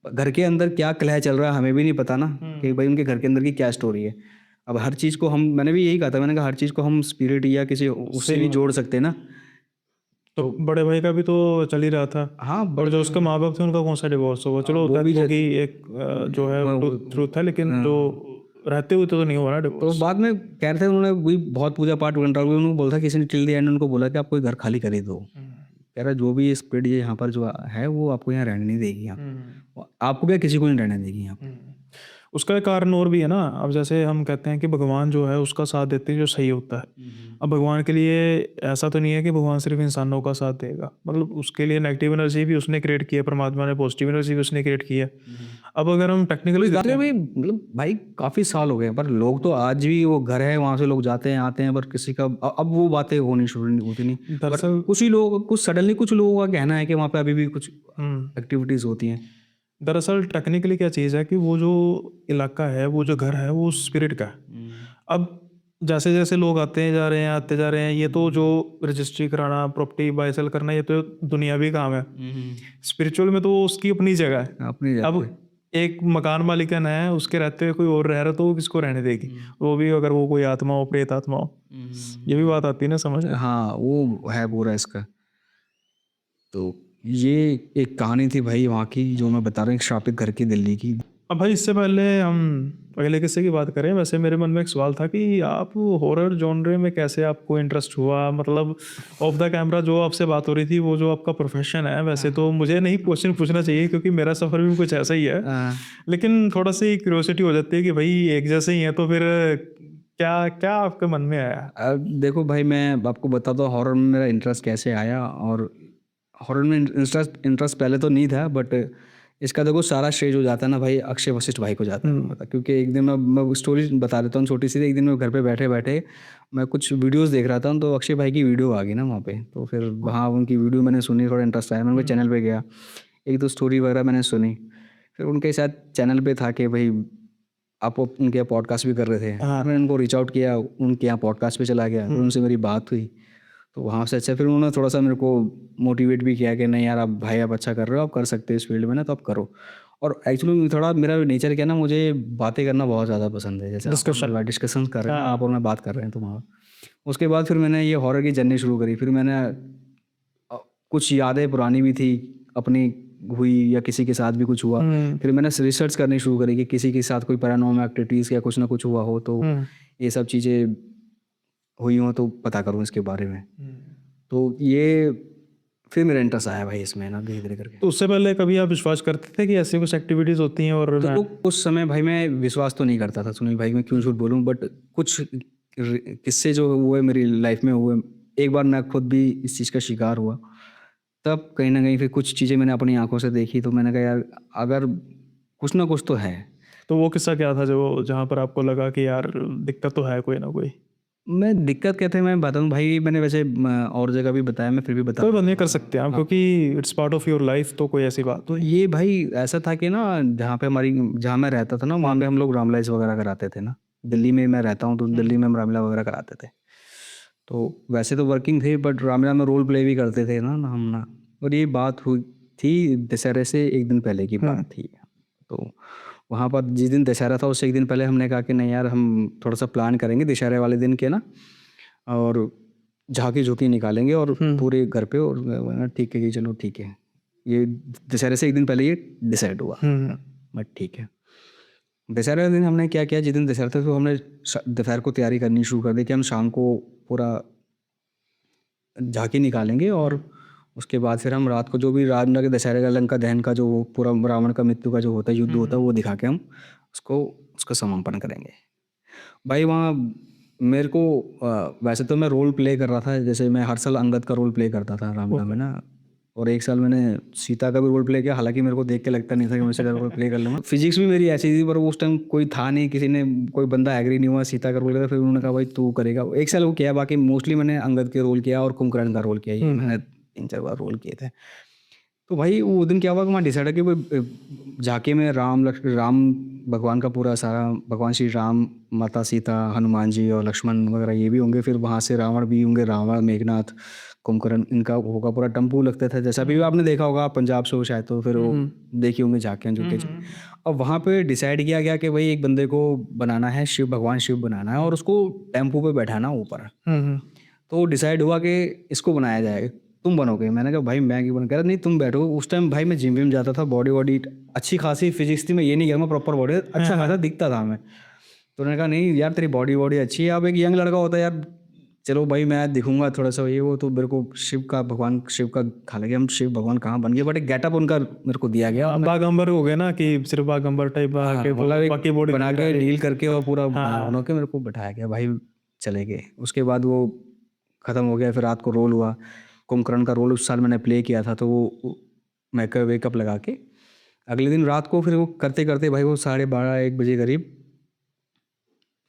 घर के अंदर क्या कलह चल रहा है हमें भी नहीं पता ना, कि भाई उनके घर के अंदर की क्या स्टोरी है। अब हर चीज़ को हम, मैंने भी यही कहा था, मैंने कहा हर चीज़ को हम स्पिरिट या किसी उससे भी जोड़ सकते हैं ना। तो बड़े भाई का भी तो चल ही रहा था। हाँ और जो उसके माँ बाप थे उनका कौन सा डिवोर्स हुआ? चलो वो भी डेथ होगी, एक जो है ट्रूथ है, लेकिन जो रहते हुए तो नहीं हुआ ना तो डिवोर्स। बाद में कह रहे थे उन्होंने वही बहुत पूजा पाठ वगैरह उन्होंने बोला था, किसी ने टिल द एंड उनको बोला कि आप कोई घर खाली कर ही दो। कह रहा जो भी स्पिरिट ये यहाँ पर जो है वो आपको यहाँ रहने नहीं देगी। यहाँ आपको क्या किसी को नहीं रहने देगी यहाँ पे। उसका एक कारण और भी है ना। अब जैसे हम कहते हैं कि भगवान जो है उसका साथ देते हैं जो सही होता है। अब भगवान के लिए ऐसा तो नहीं है कि भगवान सिर्फ इंसानों का साथ देगा, मतलब उसके लिए नेगेटिव एनर्जी भी उसने क्रिएट की है, परमात्मा ने पॉजिटिव एनर्जी भी उसने क्रिएट की है। अब अगर हम टेक्निकली जाते भाई मतलब भाई काफ़ी साल हो गए, पर लोग तो आज भी वो घर है वहाँ से लोग जाते हैं आते हैं, पर किसी का अब वो बातें होनी शुरू नहीं होती नहीं। पर दरअसल कुछ ही लोग, कुछ सडनली कुछ लोगों का कहना है कि वहाँ पे अभी भी कुछ एक्टिविटीज़ होती हैं। दरअसल टेक्निकली क्या चीज़ है कि वो जो इलाका है, वो जो घर है, वो स्पिरिट का है। अब जैसे जैसे लोग आते जा रहे हैं आते जा रहे हैं, ये तो जो रजिस्ट्री कराना, प्रॉपर्टी बाय सेल करना, ये तो दुनियावी काम है। स्पिरिचुअल में तो उसकी अपनी जगह है। अपनी जगह अब एक मकान मालिकन है, उसके रहते हुए कोई और रह रहा, तो वो किसको रहने देगी? वो भी अगर वो कोई आत्मा हो, प्रेत आत्मा हो। ये भी बात आती है ना समझ में। हाँ वो है पूरा इसका। तो ये एक कहानी थी भाई वहाँ की, जो मैं बता रहा हूँ, एक श्रापित घर की दिल्ली की। अब भाई इससे पहले हम अगले किस्से की बात करें, वैसे मेरे मन में एक सवाल था कि आप हॉरर जॉनरे में कैसे आपको इंटरेस्ट हुआ, मतलब ऑफ द कैमरा जो आपसे बात हो रही थी वो जो आपका प्रोफेशन है, वैसे तो मुझे नहीं क्वेश्चन पूछना चाहिए क्योंकि मेरा सफ़र भी कुछ ऐसा ही है, लेकिन थोड़ा सी क्यूरियोसिटी हो जाती है कि भाई एक जैसे ही है तो फिर क्या क्या आपके मन में आया? देखो भाई, मैं आपको बताता हूँ हॉरर में मेरा इंटरेस्ट कैसे आया। और हॉरर में इंटरेस्ट इंटरेस्ट पहले तो नहीं था, बट इसका देखो सारा श्रेय जो जाता है ना भाई, अक्षय वशिष्ठ भाई को जाता है पता। क्योंकि एक दिन मैं स्टोरी बता देता हूँ छोटी सी। एक दिन मैं घर पे बैठे बैठे मैं कुछ वीडियोस देख रहा था, तो अक्षय भाई की वीडियो आ गई ना वहाँ पे। तो फिर वहाँ उनकी वीडियो मैंने सुनी, थोड़ा इंटरेस्ट आया, मैं उनके चैनल पे गया, एक दो स्टोरी वगैरह मैंने सुनी। फिर उनके साथ चैनल पे था कि भाई आप उनके यहाँ पॉडकास्ट भी कर रहे थे। हाँ। मैंने उनको रीच आउट किया, उनके यहाँ पॉडकास्ट पे चला गया, फिर उनसे मेरी बात हुई। तो वहाँ से अच्छा फिर उन्होंने थोड़ा सा मेरे को मोटिवेट भी किया कि नहीं यार, आप भाई आप अच्छा कर रहे हो, आप कर सकते हो इस फील्ड में ना, तो आप करो। और एक्चुअली थोड़ा मेरा नेचर क्या है ना, मुझे बातें करना बहुत ज़्यादा पसंद है। जैसे डिस्कशन कर रहे हैं ना, आप और मैं बात कर रहे हैं तो वहाँ उसके बाद फिर मैंने ये हॉरर की जर्नी शुरू करी। फिर मैंने कुछ यादें पुरानी भी थी अपनी हुई, या किसी के साथ भी कुछ हुआ। फिर मैंने रिसर्च करनी शुरू करी कि किसी के साथ कोई पैरानॉर्मल एक्टिविटीज़ या कुछ ना कुछ हुआ हो, तो ये सब चीज़ें हुई हों तो पता करूँ इसके बारे में। तो ये फिर मेरा इंटरेस्ट आया भाई इसमें ना, धीरे धीरे करके। तो उससे पहले कभी आप विश्वास करते थे कि ऐसी कुछ एक्टिविटीज़ होती हैं? और तो उस समय भाई मैं विश्वास तो नहीं करता था, सुनील भाई, मैं क्यों झूठ बोलूँ, बट कुछ किस्से जो हुए मेरी लाइफ में हुए, एक बार मैं खुद भी इस चीज़ का शिकार हुआ। तब कहीं ना कहीं फिर कुछ चीज़ें मैंने अपनी आंखों से देखी, तो मैंने कहा यार अगर कुछ ना कुछ तो है। तो वो किस्सा क्या था जो जहाँ पर आपको लगा कि यार दिक्कत तो है कोई ना कोई? मैं दिक्कत क्या थे मैं बताऊँ भाई, मैंने वैसे और जगह भी बताया, मैं फिर भी बता। कोई बात नहीं, कर सकते हैं आप क्योंकि it's part of your life, तो कोई ऐसी बात तो नहीं। ये भाई ऐसा था कि ना, जहाँ मैं रहता था ना, वहाँ पे हम लोग रामलाइस वगैरह कराते थे ना। दिल्ली में मैं रहता हूँ, तो दिल्ली में हम रामलीला वगैरह कराते थे। तो वैसे तो वर्किंग थे, बट रामलीला में रोल प्ले भी करते थे ना हम ना। और ये बात हुई थी दशहरे से एक दिन पहले की बात थी। तो वहाँ पर जिस दिन दशहरा था उससे एक दिन पहले हमने कहा कि नहीं यार, हम थोड़ा सा प्लान करेंगे दशहरे वाले दिन के ना, और झांकी झुकी निकालेंगे और पूरे घर पे। और मैंने ठीक है कि चलो ठीक है, ये दशहरे से एक दिन पहले ये डिसाइड हुआ। बट ठीक है, दशहरे वाले दिन हमने क्या किया, जिस दिन दशहरा था तो हमने दोपहर को तैयारी करनी शुरू कर दी कि हम शाम को पूरा झांकी निकालेंगे, और उसके बाद फिर हम रात को जो भी रावण के दशहरे का लंका दहन का जो पूरा रावण का मृत्यु का जो होता है, युद्ध होता है, वो दिखा के हम उसको उसका समापन करेंगे। भाई वहाँ मेरे को वैसे तो मैं रोल प्ले कर रहा था, जैसे मैं हर साल अंगद का रोल प्ले करता था रामलीला में ना। और एक साल मैंने सीता का भी रोल प्ले किया, हालांकि मेरे को देख के लगता नहीं था कि मैं सीता का रोल प्ले कर लूँगा। फिजिक्स भी मेरी ऐसी थी, पर उस टाइम कोई था नहीं, किसी ने कोई बंदा एग्री नहीं हुआ सीता का रोल किया। फिर उन्होंने कहा भाई तू करेगा। एक साल वो किया, बाकी मोस्टली मैंने अंगद के रोल किया और कुंभकर्ण का रोल किया, ये मैंने 3-4 बार रोल किए थे। तो भाई वो दिन क्या हुआ कि वहाँ डिसाइड है कि वो झांकी में राम भगवान का पूरा सारा, भगवान श्री राम, माता सीता, हनुमान जी और लक्ष्मण वगैरह ये भी होंगे। फिर वहाँ से रावण भी होंगे, रावण, मेघनाथ, कुंभकर्ण, इनका होगा पूरा टम्पू लगता था, जैसा भी आपने देखा होगा पंजाब से हो शायद, तो फिर वो देखी होंगे झांकियाँ जो के। अब वहाँ पे डिसाइड किया गया कि भाई एक बंदे को बनाना है, भगवान शिव बनाना है, और उसको टेम्पू पे बैठाना ऊपर। तो डिसाइड हुआ कि इसको बनाया जाएगा, तुम बनोगे। मैंने कहा भाई मैं क्यों बन, कह रहा नहीं तुम बैठो। उस टाइम भाई मैं जिम विम जाता था, बॉडी वॉडी अच्छी खासी फिजिक्स थी, मैं ये नहीं कह रहा मैं प्रॉपर बॉडी, अच्छा खासा दिखता था मैं। तो उन्होंने कहा नहीं यार तेरी बॉडी वॉडी अच्छी है, अब एक यंग लड़का होता है यार, चलो भाई मैं दिखूंगा थोड़ा सा ये वो। तो मेरे को शिव का, भगवान शिव का खा लगे हम, शिव भगवान कहाँ बन गए, बट एक गेटअप उनका मेरे को दिया गया। बागंबर हो गए ना कि सिर्फ बागंबर टाइप के मतलब एक बाकी बॉडी बना के डील करके और पूरा बना के मेरे को बैठाया गया भाई, चले गए। उसके बाद वो ख़त्म हो गया। फिर रात को रोल हुआ, कुंभकर्ण का रोल उस साल मैंने प्ले किया था, तो वो मेकअप वेकअप लगा के अगले दिन रात को फिर वो करते करते भाई वो 12:30-1 बजे करीब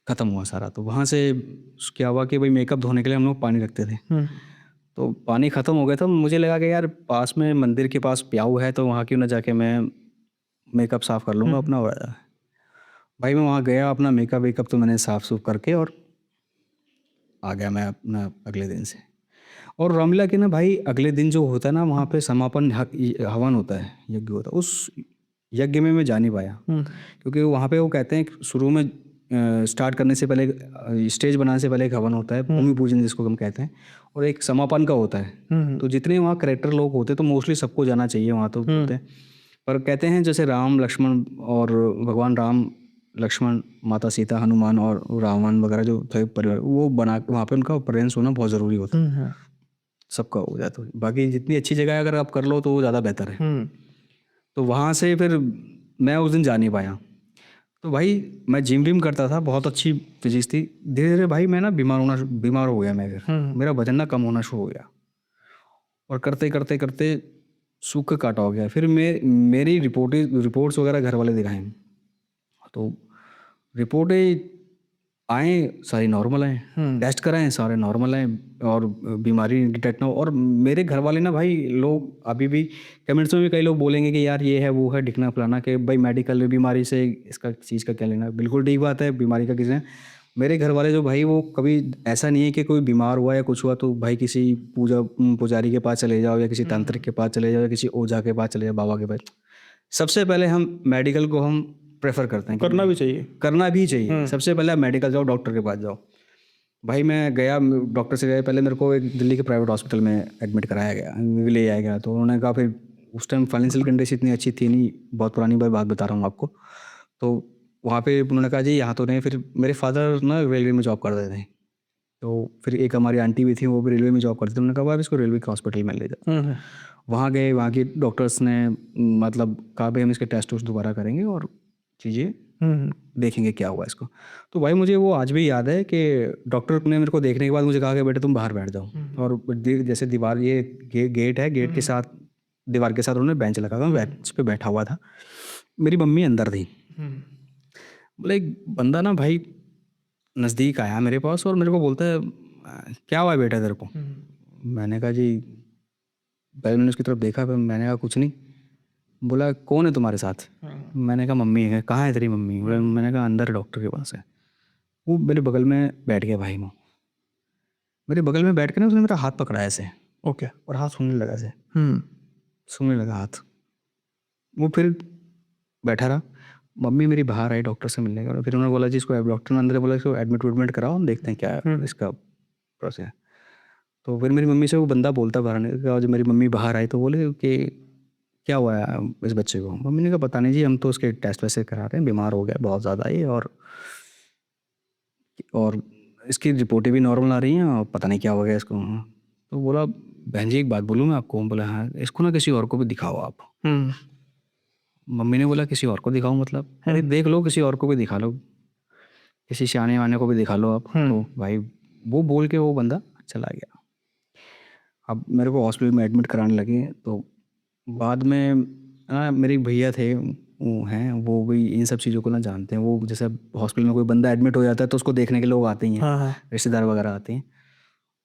ख़त्म हुआ सारा। तो वहाँ से क्या हुआ कि भाई मेकअप धोने के लिए हम लोग पानी रखते थे, तो पानी ख़त्म हो गया था। मुझे लगा कि यार पास में मंदिर के पास प्याऊ है, तो वहाँ क्यों ना जाके मैं मेकअप साफ़ कर लूँगा अपना। भाई मैं वहाँ गया, अपना मेकअप वेकअप तो मैंने साफ़ सूफ करके और आ गया मैं अपना अगले दिन से। और रामलीला के ना भाई अगले दिन जो होता है ना, वहाँ पे समापन हवन होता है, यज्ञ होता है। उस यज्ञ में मैं जा नहीं पाया, क्योंकि वहाँ पे वो कहते हैं शुरू में स्टार्ट करने से पहले, स्टेज बनाने से पहले एक हवन होता है, भूमि पूजन जिसको हम कहते हैं, और एक समापन का होता है। तो जितने वहाँ करेक्टर लोग होते हैं तो मोस्टली सबको जाना चाहिए वहाँ, तो होते हैं। पर कहते हैं जैसे राम लक्ष्मण और भगवान राम लक्ष्मण माता सीता हनुमान और रावण वगैरह जो थे परिवार वो बना वहाँ पे उनका प्रेजेंस होना बहुत ज़रूरी होता है। सबका हो जाए तो बाकी जितनी अच्छी जगह है अगर आप कर लो तो वो ज़्यादा बेहतर है। तो वहाँ से फिर मैं उस दिन जा नहीं पाया। तो भाई मैं जिम विम करता था, बहुत अच्छी फिजिक्स थी। धीरे धीरे भाई मैं ना बीमार हो गया मैं। फिर मेरा वजन ना कम होना शुरू हो गया और करते करते करते सूख काटा हो गया। फिर मेरी रिपोर्ट्स वगैरह घर वाले दिखाएं तो रिपोर्टें आए सारी नॉर्मल आए, टेस्ट कराएं सारे नॉर्मल आए और बीमारी डिटेक्ट ना हो। और मेरे घर वाले ना भाई लोग अभी भी कमेंट्स में भी कई लोग बोलेंगे कि यार ये है वो है दिखना फलाना कि भाई मेडिकल बीमारी से इसका चीज़ का क्या लेना। बिल्कुल ठीक बात है, बीमारी का किसी ने मेरे घर वाले जो भाई वो कभी ऐसा नहीं है कि कोई बीमार हुआ या कुछ हुआ तो भाई किसी पुजारी के पास चले जाओ या किसी तांत्रिक के पास चले जाओ या किसी ओझा के पास चले जाओ, बाबा के पास। सबसे पहले हम मेडिकल को हम प्रेफर करते हैं, करना भी चाहिए। करना भी चाहिए। सबसे पहले आप मेडिकल जाओ, डॉक्टर के पास जाओ। भाई मैं गया डॉक्टर से गया, पहले मेरे को एक दिल्ली के प्राइवेट हॉस्पिटल में एडमिट कराया गया, ले आया गया। तो उन्होंने कहा फिर उस टाइम फाइनेंशियल कंडीशन इतनी अच्छी थी नहीं, बहुत पुरानी बात बता रहा हूँ आपको। तो वहाँ पे उन्होंने कहा जी यहाँ तो नहीं। फिर मेरे फादर ना रेलवे में जॉब करते थे, तो फिर एक हमारी आंटी भी थी वो भी रेलवे में जॉब करती थी। उन्होंने कहा आप इसको रेलवे के हॉस्पिटल में ले जाओ। वहाँ गए, वहाँ की डॉक्टर्स ने मतलब कहा भाई हम इसके टेस्ट दोबारा करेंगे और चीज़ें देखेंगे क्या हुआ इसको। तो भाई मुझे वो आज भी याद है कि डॉक्टर ने मेरे को देखने के बाद मुझे कहा कि बेटे तुम बाहर बैठ जाओ। और जैसे दीवार ये गेट है, गेट के साथ दीवार के साथ उन्होंने बेंच लगा था, बेंच पे बैठा हुआ था। मेरी मम्मी अंदर थी। बोले एक बंदा ना भाई नज़दीक आया मेरे पास और मेरे को बोलता है क्या हुआ बेटा तेरे को। मैंने कहा जी, पहले मैंने उसकी तरफ देखा, फिर मैंने कहा कुछ नहीं। बोला कौन है तुम्हारे साथ। मैंने कहा मम्मी है। कहाँ है तेरी मम्मी। बोला मैंने कहा अंदर डॉक्टर के पास है। वो मेरे बगल में बैठ गया भाई। वो मेरे बगल में बैठ के ना उसने मेरा हाथ पकड़ा ऐसे, ओके। और हाथ सूंघने लगा ऐसे, सूंघने लगा हाथ। वो फिर बैठा रहा। मम्मी मेरी बाहर आई डॉक्टर से मिलने का। फिर उन्होंने बोला जी इसको, डॉक्टर ने अंदर बोला इसको एडमिट कराओ, हम देखते हैं क्या है इसका प्रोसेस है। तो फिर मेरी मम्मी से वो बंदा बोलता बाहर ने कहा, जब मेरी मम्मी बाहर आई तो बोले कि क्या हुआ है इस बच्चे को। मम्मी ने कहा पता नहीं जी, हम तो उसके टेस्ट वैसे करा रहे हैं, बीमार हो गया बहुत ज़्यादा ये, और इसकी रिपोर्टें भी नॉर्मल आ रही हैं और पता नहीं क्या हो गया इसको। तो बोला बहन जी एक बात बोलूँ मैं आपको। बोला हाँ। इसको ना किसी और को भी दिखाओ आप। मम्मी ने बोला किसी और को दिखाऊं मतलब, अरे देख लो किसी और को भी दिखा लो, किसी सियाने वाने को भी दिखा लो आप। तो भाई वो बोल के वो बंदा चला गया। अब मेरे को हॉस्पिटल में एडमिट कराने लगे। तो बाद में मेरे एक भैया थे, वो हैं, वो भी इन सब चीज़ों को ना जानते हैं। वो जैसे हॉस्पिटल में कोई बंदा एडमिट हो जाता है तो उसको देखने के लोग आते ही हैं, रिश्तेदार वगैरह आते हैं।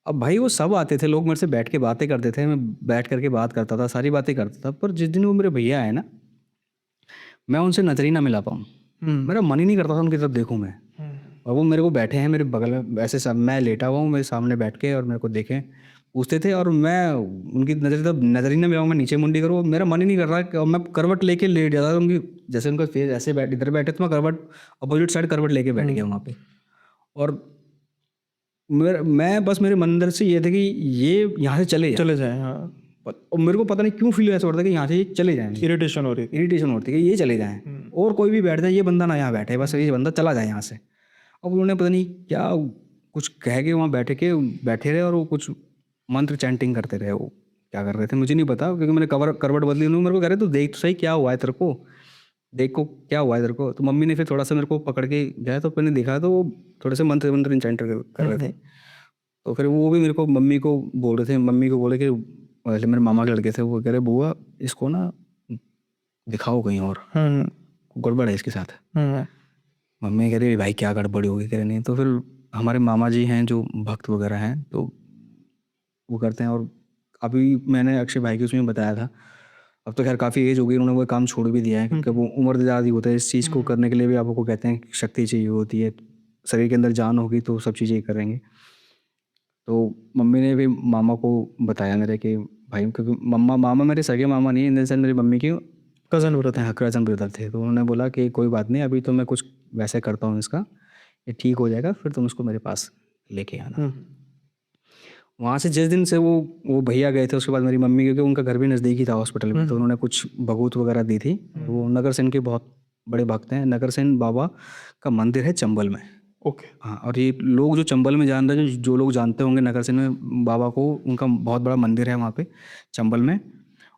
अब भाई वो सब आते थे, लोग मेरे से बैठ के बातें करते थे, मैं बैठ करके बात करता था, सारी बातें करता था। पर जिस दिन वो मेरे भैया आए ना, मैं उनसे नजर ही ना मिला पाऊँ। मेरा मन ही नहीं करता था उनकी तरफ देखूँ मैं। और वो मेरे को बैठे हैं मेरे बगल में ऐसे, सब मैं लेटा हुआ हूँ, मेरे सामने बैठ के और मेरे को देखें पूछते थे, और मैं उनकी नजर ही ना मिलाऊँ, मैं नीचे मुंडी करूँ, मेरा मन ही नहीं कर रहा है। और मैं करवट लेके लेट जाता था उनकी, जैसे उनका फेस ऐसे इधर बैठे तो मैं करवट अपोजिट साइड करवट लेके बैठ गया वहाँ पे। और मैं बस मेरे मन अंदर से ये थे कि ये यहाँ से चले जाए। हाँ, और मेरे को पता नहीं क्यों फील ऐसा होता है कि यहाँ से ये चले जाएं। इरिटेशन हो रही थी। इरिटेशन होती है कि ये चले जाएं और कोई भी बैठ जाए, ये बंदा ना यहाँ बैठे, बस ये बंदा चला जाए यहाँ से। अब उन्होंने पता नहीं क्या कुछ कह के वहाँ बैठे रहे और वो कुछ मंत्र चैंटिंग करते रहे। वो क्या कर रहे थे मुझे नहीं पता, क्योंकि मैंने करवट बदली। उन्होंने मेरे को कह रहे तो देख तो सही क्या हुआ है तेरे को, देखो क्या हुआ है तेरे को। तो मम्मी ने फिर थोड़ा सा मेरे को पकड़ के गया, तो मैंने देखा तो वो थोड़े से मंत्र चैंट कर रहे थे। तो फिर वो भी मेरे को मम्मी को बोल रहे थे, मम्मी को बोले कि वैसे मेरे मामा के लड़के थे, वो कह रहे बुआ इसको ना दिखाओ कहीं और, गड़बड़ है इसके साथ। मम्मी कह रही भाई क्या गड़बड़ी होगी, कह रहे नहीं। तो फिर हमारे मामा जी हैं जो भक्त वगैरह हैं, तो वो करते हैं। और अभी मैंने अक्षय भाई की उसमें बताया था, अब तो खैर काफ़ी एज हो गई, उन्होंने वो काम छोड़ भी दिया है, क्योंकि वो उम्र ज़्यादा ही होता है इस चीज़ को करने के लिए भी। आपको कहते हैं शक्ति चाहिए होती है, शरीर के अंदर जान होगी तो सब चीज़ें करेंगे। तो मम्मी ने भी मामा को बताया मेरे कि भाई, क्योंकि मामा मेरे सगे मामा नहीं, इन द सेंस मेरी मम्मी की कज़न ब्रदर। हाँ कज़न ब्रदर थे। तो उन्होंने बोला कि कोई बात नहीं, अभी तो मैं कुछ वैसे करता हूँ इसका, ये ठीक हो जाएगा, फिर तुम इसको मेरे पास लेके आना। वहाँ से जिस दिन से वो भैया गए थे, उसके बाद मेरी मम्मी, क्योंकि उनका घर भी नज़दीक ही था हॉस्पिटल में, तो उन्होंने कुछ भभूत वगैरह दी थी। वो नगर सेन के बहुत बड़े भक्त हैं। नगर सेन बाबा का मंदिर है चंबल में। ओके। हाँ, और ये लोग जो चंबल में जान रहे हैं, जो लोग जानते होंगे नगर सेन में बाबा को, उनका बहुत बड़ा मंदिर है वहाँ पे चंबल में।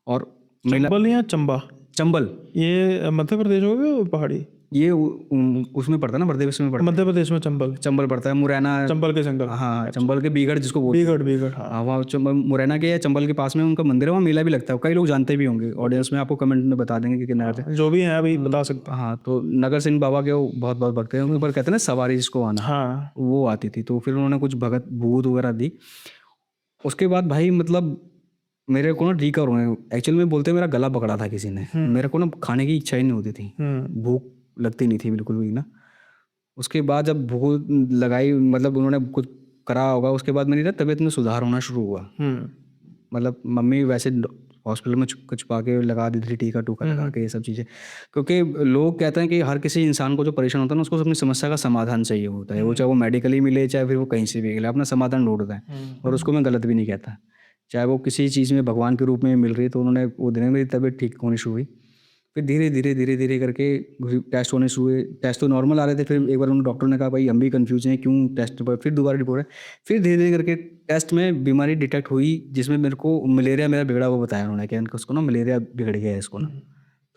और मेला चंबल या चंबा? चंबल, ये मध्य प्रदेश हो गया पहाड़ी? ये उसमें पड़ता है ना, प्रदेश में पड़ता मध्य प्रदेश में चंबल? है। चंबल पड़ता है, मुरैना। चंबल के जंगल? हाँ, चंबल के बीगढ़ जिसको बोलते हैं। बीगढ़, बीगढ़, हाँ। हाँ, वहाँ मुरैना के या चंबल के पास में उनका मंदिर है। वहाँ मेला भी लगता है, कई लोग जानते भी होंगे। ऑडियंस में आपको कमेंट में बता देंगे कि कितना है। जो भी है अभी बता सकते हैं। हाँ, तो नगर सिंह बाबा के वो बहुत बहुत भक्त हैं। उनके ऊपर कहते हैं ना सवारी जिसको आना, हाँ। वो आती थी। तो फिर उन्होंने कुछ भगत भूत वगैरह दी। उसके बाद भाई मतलब मेरे को ना रिकवर होने, एक्चुअली में बोलते मेरा गला पकड़ा था किसी ने। मेरे को ना खाने की इच्छा ही नहीं होती थी, भूख लगती नहीं थी बिल्कुल भी ना। उसके बाद जब भूख लगाई, मतलब उन्होंने कुछ करा होगा, उसके बाद मेरी ना तबीयत में सुधार होना शुरू हुआ। मतलब मम्मी वैसे हॉस्पिटल में छुपा के लगा दी थी, टीका टूका लगा के, ये सब चीज़ें। क्योंकि लोग कहते हैं कि हर किसी इंसान को जो परेशान होता है ना, उसको अपनी समस्या का समाधान चाहिए होता है। वो चाहे वो मेडिकली मिले, चाहे फिर वो कहीं से भी मिले, अपना समाधान ढूंढता है। और उसको मैं गलत भी नहीं कहता। चाहे वो किसी चीज़ में भगवान के रूप में मिल रही है, तो उन्होंने वो देने, मेरी तबीयत ठीक होनी शुरू हुई। फिर धीरे धीरे धीरे धीरे करके टेस्ट होने शुरू हुए। टेस्ट तो नॉर्मल आ रहे थे। फिर एक बार उन डॉक्टर ने कहा भाई हम भी कंफ्यूज हैं, क्यों टेस्ट पर, फिर दोबारा रिपोर्ट है। फिर धीरे धीरे करके टेस्ट में बीमारी डिटेक्ट हुई, जिसमें मेरे को मलेरिया मेरा बिगड़ा हुआ बताया उन्होंने कि इनको, उसको ना मलेरिया बिगड़ गया है इसको ना,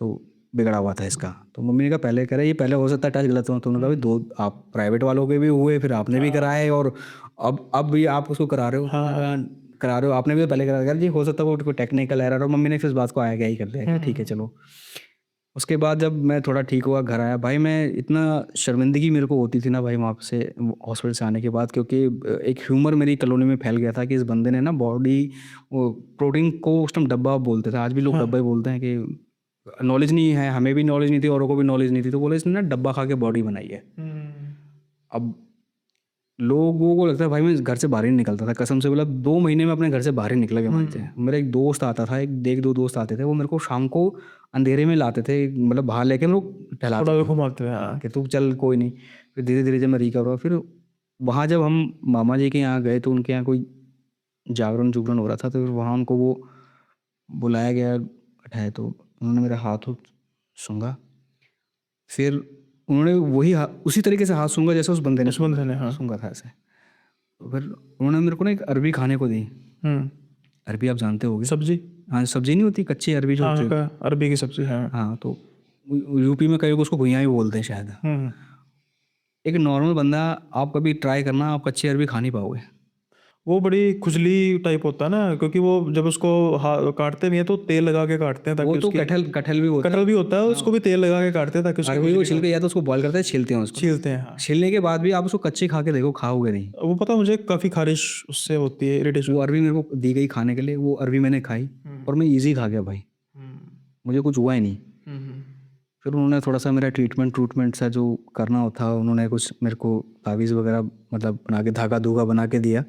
तो बिगड़ा हुआ था इसका। तो मम्मी ने कहा पहले करा, ये पहले हो सकता है टेस्ट गलत हुआ। तो उन्होंने कहा भाई दो आप प्राइवेट वालों के भी हुए, फिर आपने भी कराए, और अब भी आप उसको करा रहे हो। करा रहे हो, आपने भी पहले करा जी, हो सकता है वो कोई टेक्निकल एरर। और मम्मी ने फिर इस बात को आया क्या ही कर लिया, ठीक है चलो। उसके बाद जब मैं थोड़ा ठीक हुआ, घर आया भाई, मैं इतना शर्मिंदगी मेरे को होती थी ना भाई वहाँ से, हॉस्पिटल से आने के बाद। क्योंकि एक ह्यूमर मेरी कॉलोनी में फैल गया था कि इस बंदे ने ना बॉडी, वो प्रोटीन को उस टाइम डब्बा बोलते थे, आज भी लोग डब्बा ही बोलते हैं। कि नॉलेज नहीं है, हमें भी नॉलेज नहीं थी, औरों को भी नॉलेज नहीं थी, तो बोले इसने ना डब्बा खा के बॉडी बनाई है। अब लोगों को लगता है भाई मैं घर से बाहर ही नहीं निकलता था, कसम से बोला 2 महीने में अपने घर से बाहर ही निकला बीमारी से। मेरा एक दोस्त आता था, एक दो दोस्त आते थे, वो मेरे को शाम को अंधेरे में लाते थे, मतलब बाहर लेके हम लोग टहलाते थोड़ा थे। घुमाते हैं। हाँ, कि तू चल कोई नहीं। फिर धीरे धीरे जब मैं रिकवर हुआ, फिर वहाँ जब हम मामा जी के यहाँ गए, तो उनके यहाँ कोई जागरण जुगरण हो रहा था, तो फिर वहाँ उनको वो बुलाया गया, बैठाए, तो उन्होंने मेरा हाथ सूंघा। फिर उन्होंने वही उसी तरीके से हाथ सूंघा जैसे उस बंदे ने उस बंदे ने, हाँ। सूंघा था ऐसे। तो फिर उन्होंने मेरे को ना एक अरबी खाने को दी। अरबी आप जानते होगे, सब्जी? हाँ, सब्जी नहीं होती, कच्ची अरबी जो होती है। हाँ, अरबी की सब्जी, हाँ। हाँ, तो यूपी में कई लोग उसको भुइयाँ भी बोलते हैं शायद। एक नॉर्मल बंदा, आप कभी ट्राई करना, आप कच्ची अरबी खा नहीं पाओगे। वो बड़ी खुजली टाइप होता है ना, क्योंकि वो जब उसको काटते भी हैं तो तेल लगा के काटते हैं, ताकि वो तो उसकी कटहल भी होता है। कटहल भी होता है, उसको भी तेल लगा के काटते हैं, ताकि उसकी अरबी को छिलके, या तो उसको बॉयल करते हैं, छीलते हैं उसको। छीलते हैं, हाँ। छीलने के बाद भी आप उसको कच्ची खा के देखो, खाओगे नहीं। वो पता है मुझे, काफ़ी खारिश उससे होती है, इरिटेशन। वो अरबी मेरे को दी गई खाने के लिए, वो अरबी मैंने खाई और मैं ईजी खा गया भाई, मुझे कुछ हुआ ही नहीं। फिर उन्होंने थोड़ा सा मेरा ट्रीटमेंट सा जो करना होता, उन्होंने कुछ मेरे को तावीज़ वगैरह मतलब बना के, धागा धूगा बना के दिया।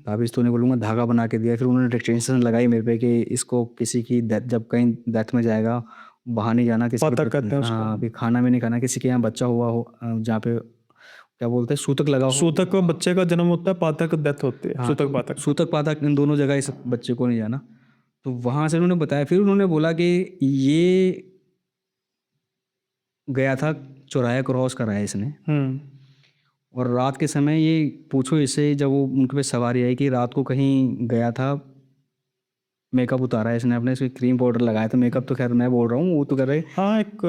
तावीज़ तो नहीं बोलूँगा, धागा बना के दिया। फिर उन्होंने रिस्ट्रिक्शन लगाई मेरे पे कि इसको किसी की डेथ, जब कहीं डेथ में जाएगा बाहर नहीं जाना, किसी पातक कहते हैं उसको। हाँ, अभी खाना भी नहीं खाना, किसी के यहाँ बच्चा हुआ हो, जहाँ पे क्या बोलते हैं, सूतक लगा हो। सूतक का बच्चे का जन्म होता है, पातक डेथ होती है। हाँ, सूतक पातक। सूतक पातक, इन दोनों जगह इस बच्चे को नहीं जाना। तो वहाँ से उन्होंने बताया। फिर उन्होंने बोला कि ये गया था चौराया क्रॉस करा है इसने, और रात के समय ये पूछो इससे, जब वो उनके पे सवारी आई कि रात को कहीं गया था, मेकअप उतारा है इसने अपने, इसमें क्रीम पाउडर लगाया था। मेकअप तो खैर मैं बोल रहा हूँ, वो तो कर रहे, हाँ, एक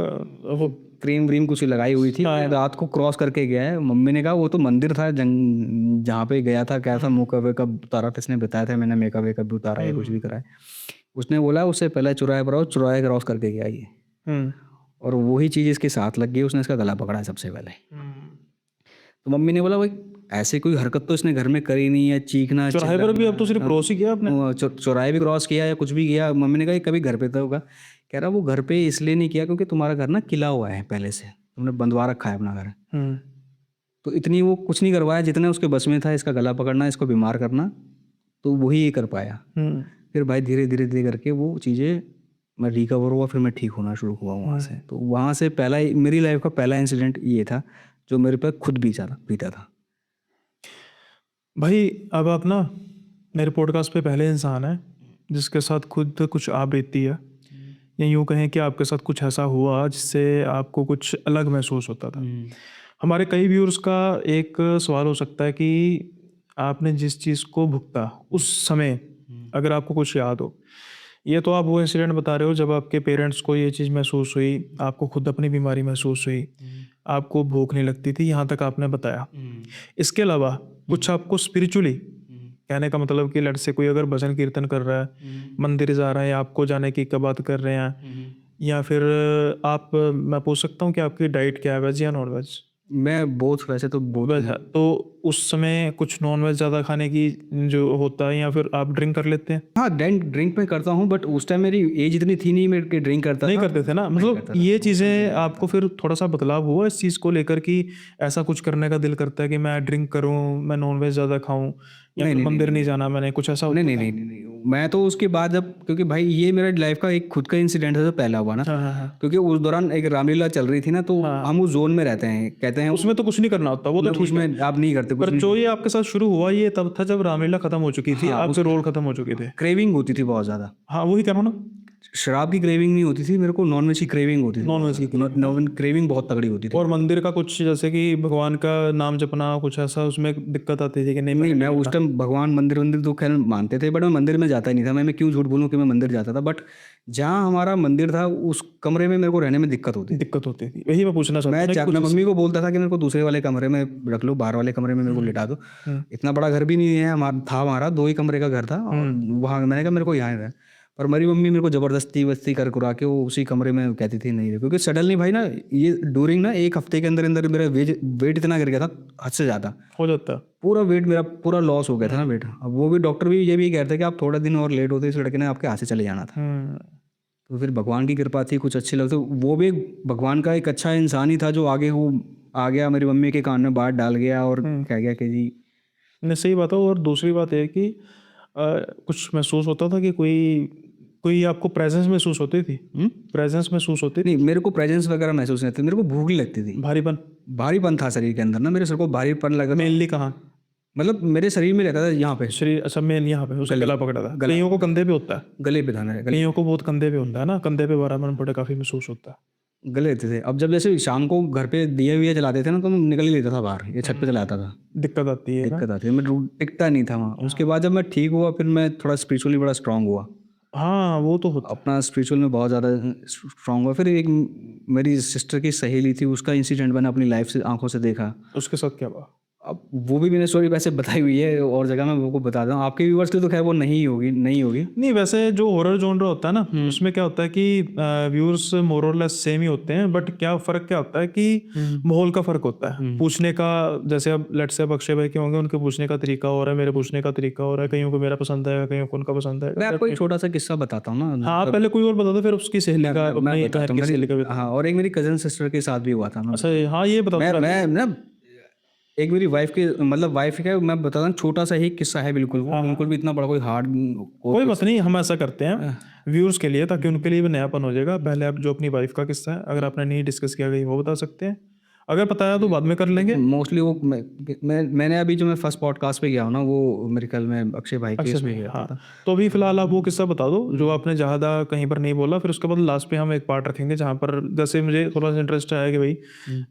वो क्रीम व्रीम कुछ लगाई हुई थी। रात को क्रॉस करके गया है। मम्मी ने कहा वो तो मंदिर था जहाँ पे गया था, क्या था, मेकअप वेकअप उतारा था। इसने बताया था मैंने मेकअप वेकअप भी उतारा है, कुछ भी करा है। उसने बोला उससे पहले चौराहे क्रॉस करके गया ये, और वही चीज़ इसके साथ लग गई, उसने इसका गला पकड़ा है सबसे पहले। तो मम्मी ने बोला भाई ऐसे कोई हरकत तो इसने घर में करी नहीं है, चीखना चौराहे पर भी अब तो सिर्फ क्रॉस ही किया आपने? चौराहे भी क्रॉस किया या कुछ भी किया। मम्मी ने कहा कभी घर पे तो होगा। कह रहा वो घर पे इसलिए नहीं किया क्योंकि तुम्हारा घर ना किला हुआ है पहले से, तुमने बंधवा रखा है अपना घर। तो इतनी वो कुछ नहीं करवाया जितने उसके बस में था, इसका गला पकड़ना, इसको बीमार करना, तो वही ये कर पाया। फिर भाई धीरे धीरे धीरे करके वो चीज़ें, मैं रिकवर हुआ, फिर मैं ठीक होना शुरू हुआ वहाँ से। तो वहाँ से पहला मेरी लाइफ का पहला इंसिडेंट ये था जो मेरे पर खुद बीता था। भाई अब आप ना मेरे पॉडकास्ट पे पहले इंसान है जिसके साथ खुद कुछ आप बीतती है, या यूँ कहें कि आपके साथ कुछ ऐसा हुआ जिससे आपको कुछ अलग महसूस होता था। हमारे कई व्यूअर्स का एक सवाल हो सकता है कि आपने जिस चीज़ को भुगता उस समय, अगर आपको कुछ याद हो। ये तो आप वो इंसिडेंट बता रहे हो जब आपके पेरेंट्स को ये चीज़ महसूस हुई, आपको खुद अपनी बीमारी महसूस हुई, आपको भूख नहीं लगती थी, यहाँ तक आपने बताया। इसके अलावा कुछ आपको स्पिरिचुअली, कहने का मतलब कि लेट्स से कोई अगर भजन कीर्तन कर रहा है, मंदिर जा रहा है, या आपको जाने की कब बात कर रहे हैं, या फिर आप, मैं पूछ सकता हूँ कि आपकी डाइट क्या है, वेज या नॉन वेज? मैं बोथ, वैसे तो बोथ वेज है तो उस समय कुछ नॉन वेज ज़्यादा खाने की जो होता है, या फिर आप ड्रिंक कर लेते हैं? हाँ, ड्रिंक मैं करता हूँ, बट उस टाइम मेरी एज इतनी थी नहीं मेरे कि ड्रिंक करता नहीं था। करते थे ना, मतलब ये चीज़ें आपको फिर थोड़ा सा बदलाव हुआ इस चीज़ को लेकर कि ऐसा कुछ करने का दिल करता है कि मैं ड्रिंक करूं, मैं नॉन वेज ज़्यादा खाऊं, या नहीं फिर नहीं मंदिर नहीं जाना मैंने, कुछ ऐसा नहीं होता नहीं था? नहीं नहीं नहीं, मैं तो उसके बाद जब, क्योंकि भाई ये मेरा लाइफ का एक खुद का इंसिडेंट है जो पहला हुआ ना, हाँ हाँ हाँ क्योंकि उस दौरान एक रामलीला चल रही थी ना, तो हम उस जोन में रहते हैं, कहते हैं उसमें तो कुछ नहीं करना होता, वो तो मतलब ठीक है। उसमें आप नहीं करते कुछ पर जो ये आपके साथ शुरू हुआ ये तब था जब रामलीला खत्म हो चुकी थी, हाँ, आपके रोल खत्म हो चुके थे। क्रेविंग होती थी बहुत ज़्यादा। हाँ वही कह रहा हूँ ना, शराब की क्रेविंग नहीं होती थी मेरे को, नॉन वेज की क्रेविंग होती थी। नॉन वेज की। नॉन क्रेविंग बहुत तगड़ी होती थी। और मंदिर का कुछ, जैसे कि भगवान का नाम जपना, कुछ ऐसा उसमें दिक्कत आती थी कि नहीं नहीं, मैं उस टाइम भगवान मंदिर वंदिर तो खैर मानते थे, बट मैं मंदिर में जाता ही नहीं था। मैं क्यों झूठ बोलूँ कि मैं मंदिर जाता था, बट जहाँ हमारा मंदिर था उस कमरे में मेरे को रहने में दिक्कत होती थी। दिक्कत होती थी, वही मैं पूछना चाहता मैं हूँ कि कुछ मैं मम्मी को बोलता था कि मेरे को दूसरे वाले कमरे में रख लो, बाहर वाले कमरे में मेरे को लिटा दो। इतना बड़ा घर भी नहीं है हमारा 2 ही कमरे का घर था, और वहाँ मैंने कहा मेरे को यहाँ रहे, पर मेरी मम्मी मेरे को जबरदस्ती वस्ती कर कुरा के वो उसी कमरे में कहती थी नहीं रहे, क्योंकि सडनली भाई ना, ये ड्यूरिंग ना 1 हफ्ते के अंदर अंदर मेरा वेट इतना गिर गया था, हद से ज़्यादा। हो जाता। पूरा वेट मेरा पूरा लॉस हो गया था ना वेट। अब वो भी डॉक्टर भी ये भी कहते हैं कि आप थोड़ा दिन और लेट होते इस लड़के ने आपके हाथ से चले जाना था। तो फिर भगवान की कृपा थी, कुछ अच्छे लगते, वो भी भगवान का एक अच्छा इंसान ही था जो आगे वो आ गया, मेरी मम्मी के कान में बात डाल गया और कह गया कि जी। नहीं सही बात है। और दूसरी बात है कि कुछ महसूस होता था कि कोई कोई आपको प्रेजेंस महसूस होती थी? प्रेजेंस महसूस होती थी? नहीं, मेरे को प्रेजेंस वगैरह महसूस नहीं होती, मेरे को भूख नहीं लगती थी। भारीपन? भारीपन था शरीर के अंदर ना, मेरे सर को भारीपन लगा था। मेनली कहाँ? मतलब मेरे शरीर में रहता था यहाँ पे, शरीर, अच्छा मेन यहाँ पे उसका गला पकड़ा था। कईयों को कंधे पे होता है, गले पे था मेरे, कईयों को बहुत कंधे पे होता है ना, कंधे पे भारीपन पड़े काफी महसूस होता है। गले रहते थे। अब जब जैसे शाम को घर पे दिए विए जलाते थे ना, तो मैं निकल ही लेता था बाहर, ये छत पे चलाता था। दिक्कत आती है ना? दिक्कत आती है, मैं टिकता नहीं था वहाँ। उसके बाद जब मैं ठीक हुआ, फिर मैं थोड़ा स्पिरिचुअली बड़ा स्ट्रांग हुआ, हाँ वो तो होता अपना स्पिरिचुअल में बहुत ज़्यादा स्ट्रांग हुआ। फिर एक मेरी सिस्टर की सहेली थी, उसका इंसिडेंट मैंने अपनी लाइफ से आंखों से देखा। है। उसके साथ क्या हुआ? अब वो भी मैंने स्टोरी वैसे बताई हुई है और जगह मैं वो बता दूँ, आपके व्यूवर्स के लिए तो खैर वो नहीं होगी। नहीं वैसे जो हॉरर जॉनर होता है ना, उसमें क्या होता है कि व्यूअर्स मोर और लेस सेम ही होते हैं, बट क्या फ़र्क क्या होता है कि माहौल का फ़र्क होता है, पूछने का। जैसे अब लेट्स से अब अक्षय भाई के होंगे, उनके पूछने का तरीका हो रहा है, मेरे पूछने का तरीका हो रहा है, कईयों को मेरा पसंद आएगा, कईयों को उनका पसंद मैं आएगा। आपको एक छोटा सा किस्सा बताता हूँ ना। हाँ आप पहले कोई और बता दो, फिर उसकी सहेली का, मैं अपनी बताता बहन हूँ की सहेली का भी। हाँ, और एक मेरी कजन सिस्टर के साथ भी हुआ था। अच्छा हाँ ये बताओ थोड़ा। मैं ना, एक मेरी वाइफ के मतलब वाइफ का मैं बता रहा हूँ, छोटा सा ही किस्सा है बिल्कुल, वो बिल्कुल भी इतना बड़ा कोई हार्ड कोई बात नहीं, हम ऐसा करते हैं व्यूअर्स के लिए, ताकि उनके लिए भी नयापन हो जाएगा। पहले आप जो अपनी वाइफ का किस्सा है, अगर आपने नहीं डिस्कस किया गई वो बता सकते हैं, अगर पता है तो बाद में कर लेंगे। मोस्टली वो मैंने अभी जो मैं फर्स्ट पॉडकास्ट पे गया हूँ ना, वो मेरे ख्याल में अक्षय भाई के अच्छा इसमें गया हाँ, था। तो अभी फिलहाल आप वो किस्सा बता दो जो आपने ज़्यादा कहीं पर नहीं बोला, फिर उसके बाद लास्ट पे हम एक पार्ट रखेंगे जहाँ पर, जैसे मुझे थोड़ा सा इंटरेस्ट आया कि भाई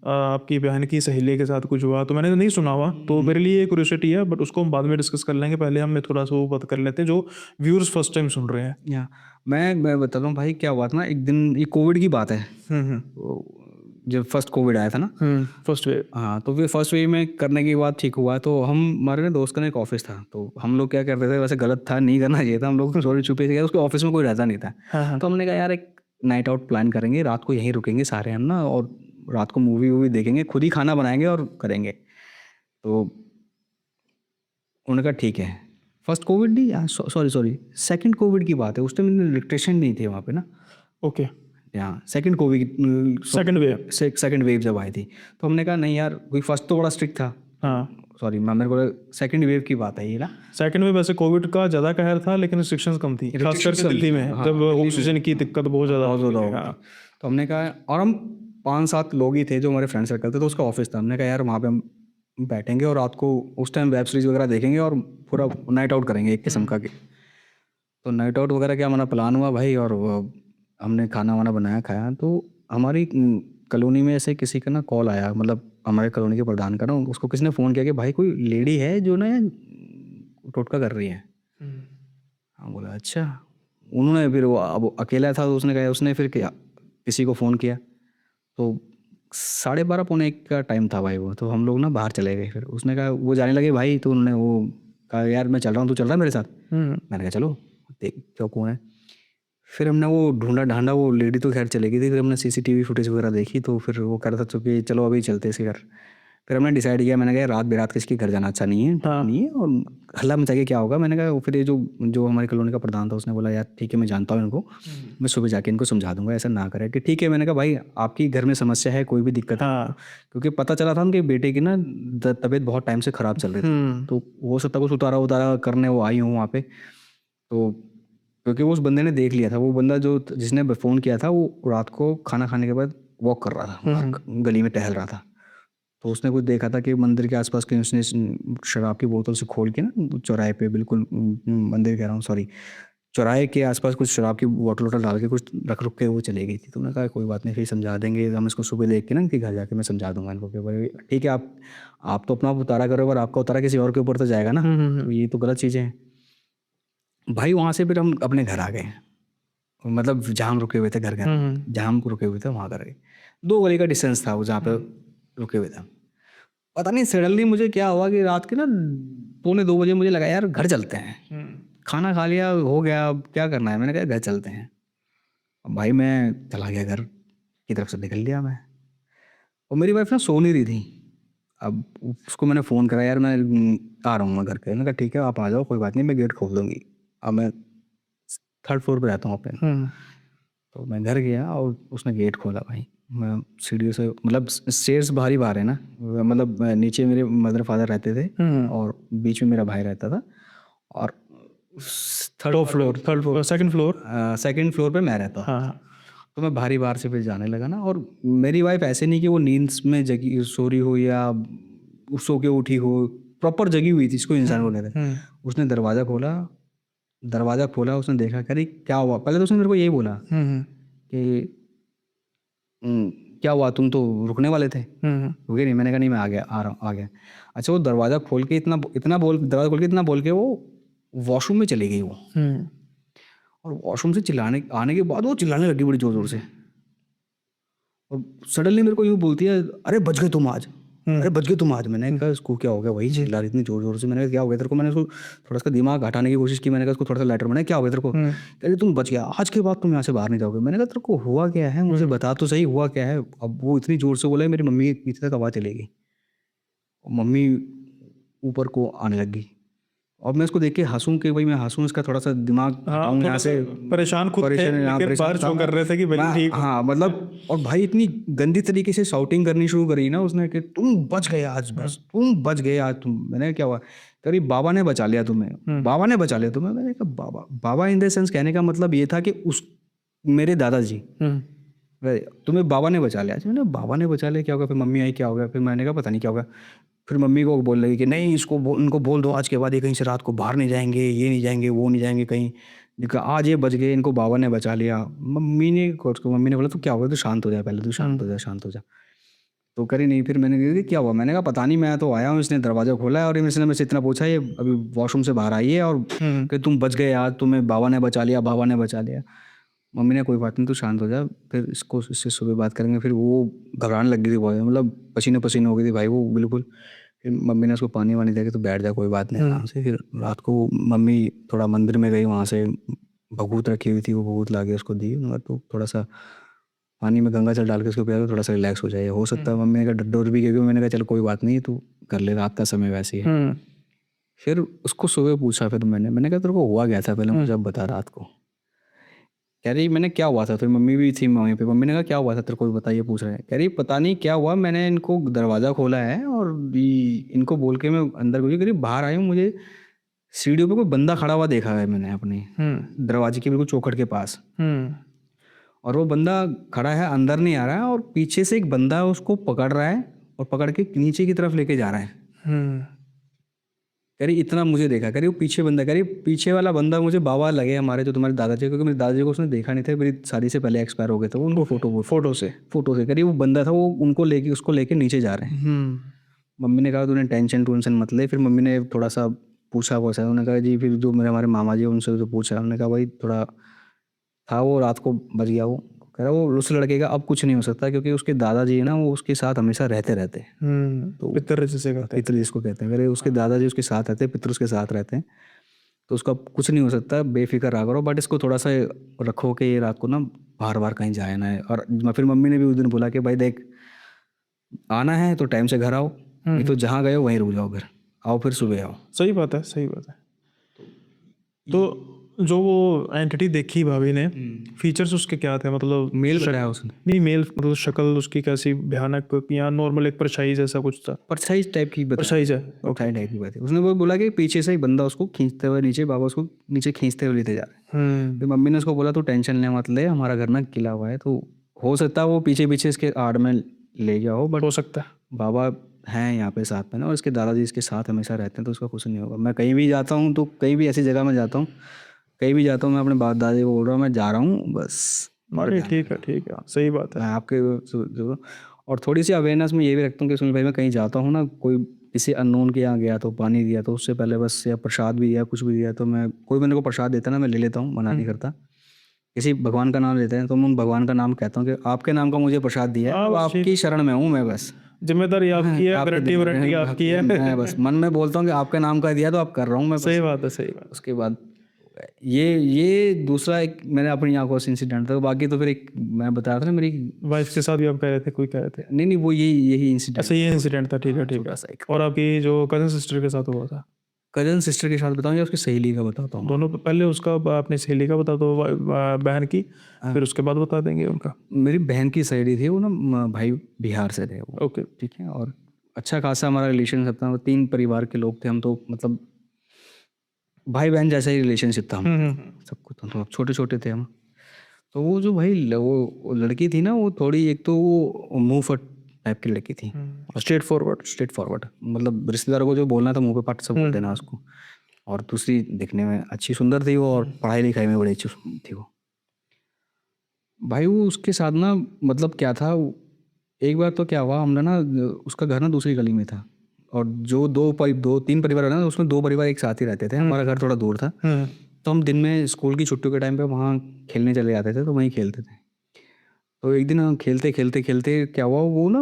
आपकी बहन की सहेली के साथ कुछ हुआ, तो मैंने नहीं सुना हुआ, तो मेरे लिए क्यूरियोसिटी है, बट उसको हम बाद में डिस्कस कर लेंगे। पहले हम थोड़ा सा वो बात कर लेते हैं जो व्यूअर्स फर्स्ट टाइम सुन रहे हैं। या मैं बताता हूँ भाई, क्या हुआ था ना, एक दिन ये कोविड की बात है, जब फर्स्ट कोविड आया था ना। First wave. हाँ, तो फिर फर्स्ट वेव में करने के बाद ठीक हुआ, तो हम हमारे ना दोस्त का एक ऑफिस था, तो हम लोग क्या करते थे, वैसे गलत था, नहीं करना चाहिए था, हम लोग चोरी छुपे से गए, उसके ऑफिस में कोई रहता नहीं था। हाँ तो हमने कहा यार एक नाइट आउट प्लान करेंगे, रात को यहीं रुकेंगे सारे हम ना, और रात को मूवी वूवी देखेंगे, खुद ही खाना बनाएंगे और करेंगे। तो उन्होंने कहा ठीक है। फर्स्ट कोविड नहीं, सॉरी सेकंड कोविड की बात है, उस टाइम इलेक्ट्रिशियन नहीं थे वहाँ पे ना। ओके। हाँ, second Covid, second wave. Second wave जब आई थी, तो हमने कहा नहीं यार, कोई फर्स्ट तो बड़ा स्ट्रिक्ट था। हाँ सॉरी मेरे को सेकंड वेव की बात है ये ना। सेकंड वेव वैसे कोविड का ज़्यादा कहर था, लेकिन रिस्ट्रिक्शंस कम थी, खास करके दिल्ली में, जब ऑक्सीजन की दिक्कत बहुत ज़्यादा बहुत ज़्यादा थी। होगा। हाँ तो हमने कहा, और हम 5-7 लोग ही थे जो हमारे फ्रेंड सर्कल थे, तो उसका ऑफिस था। हमने कहा यार वहाँ पे हम बैठेंगे और रात को उस टाइम वेब सीरीज वगैरह देखेंगे और पूरा नाइट आउट करेंगे एक किस्म का के। तो नाइट आउट वगैरह क्या हमारा प्लान हुआ भाई, और हमने खाना वाना बनाया खाया। तो हमारी कॉलोनी में ऐसे किसी का ना कॉल आया, मतलब हमारे कॉलोनी के प्रधान का ना, उसको किसी ने फ़ोन किया कि भाई कोई लेडी है जो ना टोटका कर रही है। हाँ, बोला अच्छा। उन्होंने फिर वो अब अकेला था तो उसने कहा, उसने फिर क्या किसी को फ़ोन किया। तो 12:30 पौने 1 का टाइम था भाई वो। तो हम लोग ना बाहर चले गए। फिर उसने कहा, वो जाने लगे भाई, तो उन्होंने वो कहा यार मैं चल रहा हूँ, तू चल रहा है मेरे साथ? मैंने कहा चलो देख क्यों, कौन है। फिर हमने वो ढूंढा ढांढा, वो लेडी तो खैर चली गई थी। फिर हमने सीसीटीवी फुटेज वगैरह देखी, तो फिर वो कह रहा था कि चलो अभी चलते इसके घर। फिर हमने डिसाइड किया, मैंने कहा रात बेरात किसके घर जाना अच्छा नहीं है, नहीं है, और हल्ला मचा के क्या होगा। मैंने कहा फिर ये जो जो हमारी कॉलोनी का प्रधान था उसने बोला यार ठीक है मैं जानता हूँ इनको, मैं सुबह जाके इनको समझा दूंगा ऐसा ना करे। कि ठीक है। मैंने कहा भाई आपकी घर में समस्या है, कोई भी दिक्कत है, क्योंकि पता चला था उनके बेटे की ना तबीयत बहुत टाइम से ख़राब चल रही थी। तो हो सकता कुछ उतारा उतारा करने वो आई हूँ वहाँ पे। तो क्योंकि वो उस बंदे ने देख लिया था, वो बंदा जो जिसने फ़ोन किया था वो रात को खाना खाने के बाद वॉक कर रहा था, गली में टहल रहा था। तो उसने कुछ देखा था कि मंदिर के आसपास कहीं उसने शराब की बोतल से खोल के ना चौराहे पे, बिल्कुल मंदिर कह रहा हूँ सॉरी, चौराहे के आसपास कुछ शराब की बोतल वोटल डाल के कुछ रख रुक के वो चली गई थी। तो उन्होंने कहा कोई बात नहीं, फिर समझा देंगे हम इसको, सुबह देख के ना कि घर जाके मैं समझा दूंगा इनको कि भाई ठीक है आप तो अपना उतारा करो, अगर आपका उतारा किसी और के ऊपर तो जाएगा ना, तो ये तो गलत चीज़ें हैं भाई। वहाँ से फिर हम अपने घर आ गए, मतलब जहाँ हम रुके हुए थे घर जहाँ हम रुके हुए थे वहाँ कर गए। 2 गली का डिस्टेंस था वो जहाँ पे रुके हुए थे। पता नहीं सडनली मुझे क्या हुआ कि रात के ना 1:45 बजे मुझे लगा यार घर चलते हैं। खाना खा लिया, हो गया, अब क्या करना है। मैंने कहा घर चलते हैं। अब भाई मैं चला गया घर की तरफ से, निकल लिया मैं। और मेरी वाइफ ना सो नहीं रही थी। अब उसको मैंने फ़ोन करा, यार मैं आ रहा हूँ मैं घर पे। मैंने कहा ठीक है आप आ जाओ, कोई बात नहीं, मैं गेट खोल दूँगी। अब मैं 3rd फ्लोर पे रहता हूँ अपने। तो मैं घर गया और उसने गेट खोला भाई। मैं सीढ़ियों से, मतलब स्टेयर्स बाहर ही बाहर है ना, मतलब नीचे मेरे मदर फादर रहते थे और बीच में मेरा भाई रहता था, और top floor, third floor, second floor. Second floor पे मैं रहता। हाँ। तो मैं भारी बाहर से फिर जाने लगा ना, और मेरी वाइफ ऐसे नहीं कि वो नींद में जगी सो रही हो या सो के उठी हो, प्रॉपर जगी हुई थी, इसको इंसान बोले थे। उसने दरवाज़ा खोला, उसने देखा, कह रही क्या हुआ। पहले तो उसने मेरे को यही बोला कि क्या हुआ, तुम तो रुकने वाले थे, रुके नहीं। मैंने कहा नहीं मैं आ गया, आ रहा हूँ, आ गया। अच्छा, वो दरवाज़ा खोल के दरवाज़ा खोल के इतना बोल के वो वॉशरूम में चली गई वो। और वॉशरूम से चिल्लाने आने के बाद वो चिल्लाने लगी बड़ी ज़ोर ज़ोर से। और सडनली मेरे को यूँ बोलती है, अरे बच गए तुम आज, अरे बच गए तुम आज। मैंने कहा इसको क्या हो गया, वही चिल्ला रही इतनी ज़ोर ज़ोर से। मैंने कहा क्या हो गया तेरे को। मैंने उसको थोड़ा सा दिमाग हटाने की कोशिश की। मैंने कहा उसको थोड़ा सा लाइटर बनाया, क्या हो गया तेरे को। कह रही तुम बच गया, आज के बाद तुम यहाँ से बाहर नहीं जाओगे। मैंने कहा तेरे को हुआ क्या है, मुझे बता तो सही हुआ क्या है। अब वो इतनी ज़ोर से बोला, मेरी मम्मी के पीछे तक आवाज़ चली गई। मम्मी ऊपर को आने लग गई। और मैं इसको देख के हंसूं कि भाई मैं हंसूं, इसका थोड़ा सा दिमाग हटाऊं यहाँ से। परेशान खुद थे, परेशान यहाँ लेकिन परेशान बाहर था शो कर रहे थे कि भाई मैं। ठीक। हाँ मतलब, और भाई इतनी गंदी तरीके से शाउटिंग करनी शुरू करी ना उसने कि तुम बच गए आज, बस तुम बच गए आज तुम। मैंने कहा क्या हुआ, करीब बाबा ने बचा लिया तुम्हें, बाबा ने बचा लिया तुम्हें। मैंने कहा बाबा, बाबा इन द सेंस कहने का मतलब ये था कि उस मेरे दादाजी, तुम्हें बाबा ने बचा लिया। मैंने बाबा ने बचा लिया क्या होगा, फिर मम्मी आई क्या होगा। फिर मैंने कहा पता नहीं क्या होगा। फिर मम्मी को बोल लगी कि नहीं उनको बोल दो आज के बाद ये कहीं से रात को बाहर नहीं जाएंगे, ये नहीं जाएंगे, वो नहीं जाएंगे कहीं। देखा आज ये बच गए, इनको बाबा ने बचा लिया। मम्मी ने बोला तो क्या होगा, तो शांत हो जाए पहले, तो शांत हो जा, शांत हो जा। तो करी नहीं। फिर मैंने कहा क्या हुआ। मैंने कहा पता नहीं, मैं तो आया हूँ, इसने दरवाज़ा खोला है और इसने मुझसे इतना पूछा, ये अभी वॉशरूम से बाहर आई है और कि तुम बच गए आज, तुम्हें बाबा ने बचा लिया, बाबा ने बचा लिया। मम्मी ने कोई बात नहीं, तू शांत हो जा, फिर इससे सुबह बात करेंगे। फिर वो घबराने लग गई थी बहुत, मतलब पसीने पसीने हो गई थी भाई वो बिल्कुल। फिर मम्मी ने उसको पानी वानी दे के तो बैठ जा, कोई बात नहीं आराम से। फिर रात को मम्मी थोड़ा मंदिर में गई, वहाँ से भभूत रखी हुई थी, वो भभूत ला के उसको दी। मगर तो थोड़ा सा पानी में गंगा जल डाल के उसको पिया तो थोड़ा सा रिलैक्स हो जाए, हो सकता है। मम्मी ने कहा डर भी, क्योंकि मैंने कहा चल कोई बात नहीं, तू कर ले, रात का समय वैसे ही है। फिर उसको सुबह पूछा, फिर मैंने कहा तेरे को हुआ क्या था पहले मुझे अब बता रात को। कह रही मैंने क्या हुआ था। फिर मम्मी भी थी वहीं पे। मम्मी ने कहा क्या हुआ था तेरे को बताइए, पूछ रहे हैं। कह रही पता नहीं क्या हुआ, मैंने इनको दरवाज़ा खोला है और इनको बोल के मैं अंदर गई, करीब बाहर आई हूँ, मुझे सीढ़ियों पे कोई बंदा खड़ा हुआ देखा है मैंने अपने दरवाजे के बिल्कुल चौखट के पास। और वो बंदा खड़ा है, अंदर नहीं आ रहा है, और पीछे से एक बंदा है उसको पकड़ रहा है और पकड़ के नीचे की तरफ लेके जा रहा है। कह रही इतना मुझे देखा, कह रही वो पीछे बंदा, कह रही पीछे वाला बंदा मुझे बाबा लगे हमारे जो तुम्हारे दादाजी, क्योंकि मेरे दादाजी को उसने देखा नहीं था, मेरी शादी से पहले एक्सपायर हो गए थे वो, उनको फोटो से कह रही वो बंदा था, वो उनको लेके उसको लेके नीचे जा रहे हैं। मम्मी ने कहा तूने टेंशन मत ले। फिर मम्मी ने थोड़ा सा पूछा वैसा, उन्होंने कहा जी, फिर जो मेरे हमारे मामा जी उनसे जो पूछा, उन्होंने कहा भाई थोड़ा था वो, रात को बच गया वो। कह रहा वो उस लड़के का अब कुछ नहीं हो सकता, क्योंकि उसके दादाजी है ना वो उसके साथ हमेशा रहते तो पितर जिसे कहते हैं, पितृ जिसको कहते हैं, कह रहे उसके दादाजी उसके साथ रहते हैं, पितृ उसके साथ रहते हैं, तो उसका कुछ नहीं हो सकता, बेफिक्र रहा करो, बट इसको थोड़ा सा रखो कि ये रात को ना बार बार कहीं जाए ना है। और फिर मम्मी ने भी उस दिन बोला कि भाई देख, आना है तो टाइम से घर आओ, नहीं तो जहाँ गए हो वहीं रुक जाओ, घर आओ फिर सुबह आओ। सही बात है। तो जो वो एंटिटी देखी भाभी ने, फीचर्स उसके क्या थे, मतलब मेल बताया उसने, नहीं मेल मतलब शक्ल उसकी कैसी भयानक, या नॉर्मल एक परछाई जैसा कुछ था? परछाई टाइप की परछाई है, परछाई टाइप की बात है। उसने वो बोला कि पीछे से ही बंदा उसको खींचते हुए नीचे, बाबा उसको नीचे खींचते हुए लेते जा रहे हैं। फिर मम्मी ने उसको बोला तू टेंशन ले मत ले, हमारा घर ना किला हुआ है, तो हो सकता है वो पीछे पीछे इसके आड़ में ले गया हो, बट हो सकता है। बाबा हैं यहाँ पे साथ में ना, और इसके दादाजी इसके साथ हमेशा रहते हैं, तो उसका कुछ नहीं होगा। मैं कहीं भी जाता हूँ तो कहीं भी ऐसी जगह में जाता हूँ, कहीं भी जाता हूँ, मैं अपने बाप दादी को बोल रहा हूँ मैं जा रहा हूँ बस। अरे ठीक है, सही बात है। मैं आपके जो और थोड़ी सी अवेयरनेस में ये भी रखता हूँ कि सुनील भाई मैं कहीं जाता हूँ ना, कोई किसी अननोन के यहाँ गया तो पानी दिया तो उससे पहले बस, या प्रसाद भी दिया कुछ भी दिया तो मैं, कोई मेरे को प्रसाद देता ना मैं ले लेता हूँ, मना नहीं करता। किसी भगवान का नाम लेते हैं तो मैं उन भगवान का नाम कहता हूँ कि आपके नाम का मुझे प्रसाद दिया है, अब आपकी शरण में हूँ मैं, बस जिम्मेदारी आपकी है, गारंटी आपकी है। मैं बस मन में बोलता हूँ कि आपके नाम का दिया तो आप कर रहा हूँ मैं, सही बात है। उसके बाद ये दूसरा एक मैंने अपनी आंखों से इंसिडेंट था। बाकी तो फिर एक मैं बता रहा था ना मेरी वाइफ के साथ भी आप कह रहे थे, कोई कह रहे थे? नहीं वो यही इंसिडेंट। अच्छा, ये इंसिडेंट था, ठीक है। छोटा सा एक और आपकी जो कजन सिस्टर के साथ हुआ था? कजन सिस्टर के साथ बताऊँ या उसकी सहेली का बताता हूँ? दोनों, पहले उसका अपनी सहेली का बता दो, बहन की, फिर उसके बाद बता देंगे उनका। मेरी बहन की सहेली थी वो ना, भाई बिहार से थे वो, ओके ठीक है, और अच्छा खासा हमारा रिलेशनशिप था, 3 परिवार के लोग थे हम, तो मतलब भाई बहन जैसा ही रिलेशनशिप था हम सब कुछ, तो अब छोटे छोटे थे हम। तो वो जो भाई वो लड़की थी ना, वो थोड़ी, एक तो वो मुंह फट टाइप की लड़की थी, स्ट्रेट फॉरवर्ड, मतलब रिश्तेदारों को जो बोलना था मुंह पे पट सब बोल देना उसको। और दूसरी दिखने में अच्छी सुंदर थी वो, और पढ़ाई लिखाई में बड़ी अच्छी थी वो। भाई वो उसके साथ ना, मतलब क्या था, एक बार तो क्या हुआ, हमने ना, उसका घर ना दूसरी गली में था, और जो 2-3 परिवार है ना, उसमें 2 परिवार एक साथ ही रहते थे, हमारा घर थोड़ा दूर था, तो हम दिन में स्कूल की छुट्टियों के टाइम पे वहाँ खेलने चले जाते थे, तो वहीं खेलते थे। तो एक दिन हम खेलते खेलते खेलते क्या हुआ, वो ना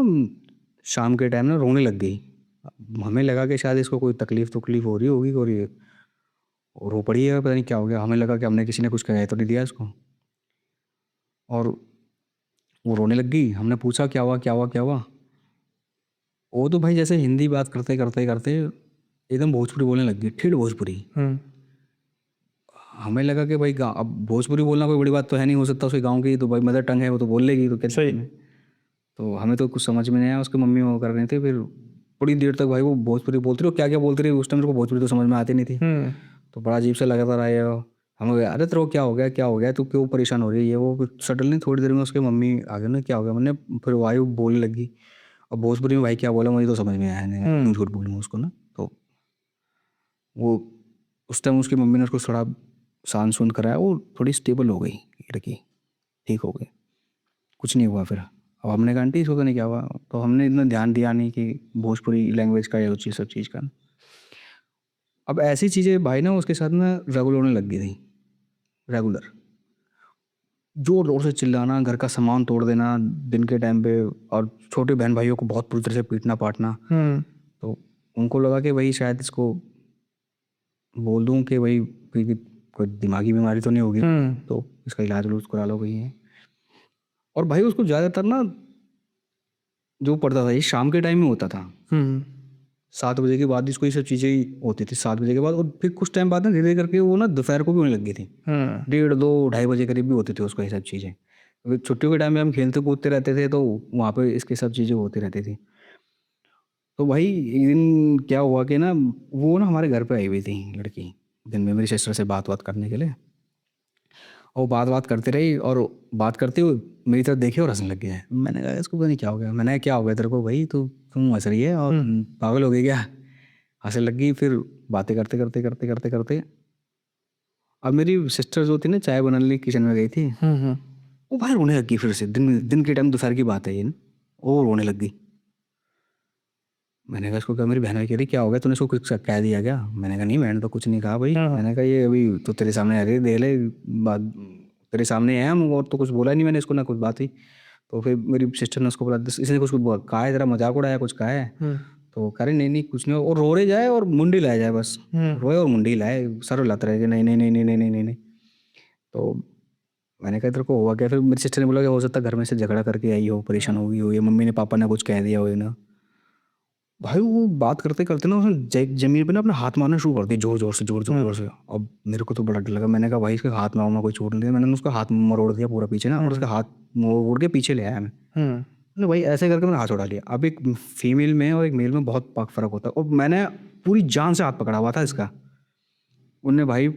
शाम के टाइम ना रोने लग गई। हमें लगा कि शायद इसको कोई तकलीफ हो रही होगी, और ये रो पड़ी है, पता नहीं क्या हो गया। हमें लगा कि हमने किसी ने कुछ कह तो नहीं दिया इसको, और वो रोने लग गई। हमने पूछा क्या हुआ। वो तो भाई जैसे हिंदी बात करते करते करते एकदम भोजपुरी बोलने लग गई, ठेठ भोजपुरी। हमें लगा कि भाई अब भोजपुरी बोलना कोई बड़ी बात तो है नहीं, हो सकता उसके गांव की तो भाई मदर टंग है, वो तो बोल लेगी, तो कैसे। तो हमें तो कुछ समझ में नहीं आया, उसके मम्मी वो कर रहे थे। फिर थोड़ी देर तक भाई वो भोजपुरी बोलती रही, क्या बोलती रही, उस टाइम मेरे को भोजपुरी तो समझ में आती नहीं थी, तो बड़ा अजीब सा लगा था ये। हमें अरे तेरे को क्या हो गया तू क्यों परेशान हो रही है, ये वो। सडनली थोड़ी देर में उसके मम्मी आ गए ना, क्या हो गया, मैंने फिर भाई वो बोलने लगी, और भोजपुरी में भाई क्या बोला मुझे तो समझ में आया नहीं, क्यों झूठ बोलूँ उसको ना। तो वो उस टाइम उसकी मम्मी ने उसको थोड़ा शांत सुन कराया, वो थोड़ी स्टेबल हो गई लड़की, ठीक हो गई, कुछ नहीं हुआ। फिर अब हमने कहा आंटी इसको तो नहीं क्या हुआ, तो हमने इतना ध्यान दिया नहीं कि भोजपुरी लैंग्वेज का या सब चीज़ का। अब ऐसी चीज़ें भाई ना उसके साथ ना रेगुलर होने लग गई थी, रेगुलर जोर जोर से चिल्लाना, घर का सामान तोड़ देना दिन के टाइम पे, और छोटे बहन भाइयों को बहुत बुरी तरह से पीटना पाटना। तो उनको लगा कि भाई शायद इसको बोल दूं कि भाई कोई दिमागी बीमारी तो नहीं होगी, तो इसका इलाज करा लो कहीं है। और भाई उसको ज़्यादातर ना जो पड़ता था ये शाम के टाइम में होता था, 7 बजे के बाद इसको ये सब चीज़ें ही होती थी, 7 बजे के बाद। और फिर कुछ टाइम बाद ना धीरे करके वो ना दोपहर को भी होने लग गई थी, 1:30, 2, 2:30 बजे करीब भी होती थी उसको ये सब चीज़ें। छुट्टियों के टाइम में हम खेलते कूदते रहते थे, तो वहाँ पे इसके सब चीज़ें होती रहती थी। तो भाई एक दिन क्या हुआ कि ना, वो ना हमारे घर पे आई हुई थी लड़की, दिन में मेरी सिस्टर से बात करने के लिए, और बात करते रही, और बात करते हुए मेरी तरफ देखे और हंसने लग गया है। मैंने कहा इसको पता नहीं क्या हो गया। मैंने कहा क्या हो गया तेरे को भाई, तो तुम हंस रही है और पागल हो गई क्या। हंसने लग गई। फिर बातें करते करते करते करते करते अब मेरी सिस्टर जो थी ना, चाय बनाने के लिए किचन में गई थी, वो बाहर रोने लग गई। फिर से दिन दिन के टाइम दोपहर की बात है ये ना, वो रोने लग गई। मैंने कहा इसको, क्या मेरी बहन भाई कह रही क्या हो गया, तूने इसको कुछ कह दिया क्या? मैंने कहा नहीं, मैंने तो कुछ नहीं कहा भाई। मैंने कहा ये अभी तो तेरे सामने आ रही, देख ले बात, तेरे सामने है हम, और तो कुछ बोला नहीं मैंने इसको, ना कुछ बात हुई। तो फिर मेरी सिस्टर ने उसको बोला, इसने कुछ कहा है, तेरा मजाक उड़ाया, कुछ कहा है? तो कह रही नहीं नहीं कुछ नहीं, और रो रहे जाए और मुंडी लाया जाए, बस रोए और मुंडी लाए, सर हिलाते रहे, नहीं नहीं नहीं नहीं नहीं नहीं नहीं। तो मैंने कहा तेरे को हुआ क्या? फिर मेरी सिस्टर ने बोला कि हो सकता है घर में से झगड़ा करके आई हो, परेशान हो गई हो, या मम्मी ने पापा ने कुछ कह दिया हो ना। भाई वो बात करते करते ना उसने जमीन पे ना अपना हाथ मारना शुरू कर दिया, जोर जोर से, जोर जोर जोर से। अब मेरे को तो बड़ा डर लगा। मैंने कहा भाई इसके हाथ में कोई चोट नहीं दिया। मैंने उसका हाथ मरोड़ दिया पूरा पीछे ना, और उसका हाथ मोड़ के पीछे ले आया मैं। मैंने भाई ऐसे करके मैंने हाथ उड़ा लिया। अब एक फीमेल में और एक मेल में बहुत फर्क होता है, और मैंने पूरी जान से हाथ पकड़ा हुआ था इसका। उनने भाई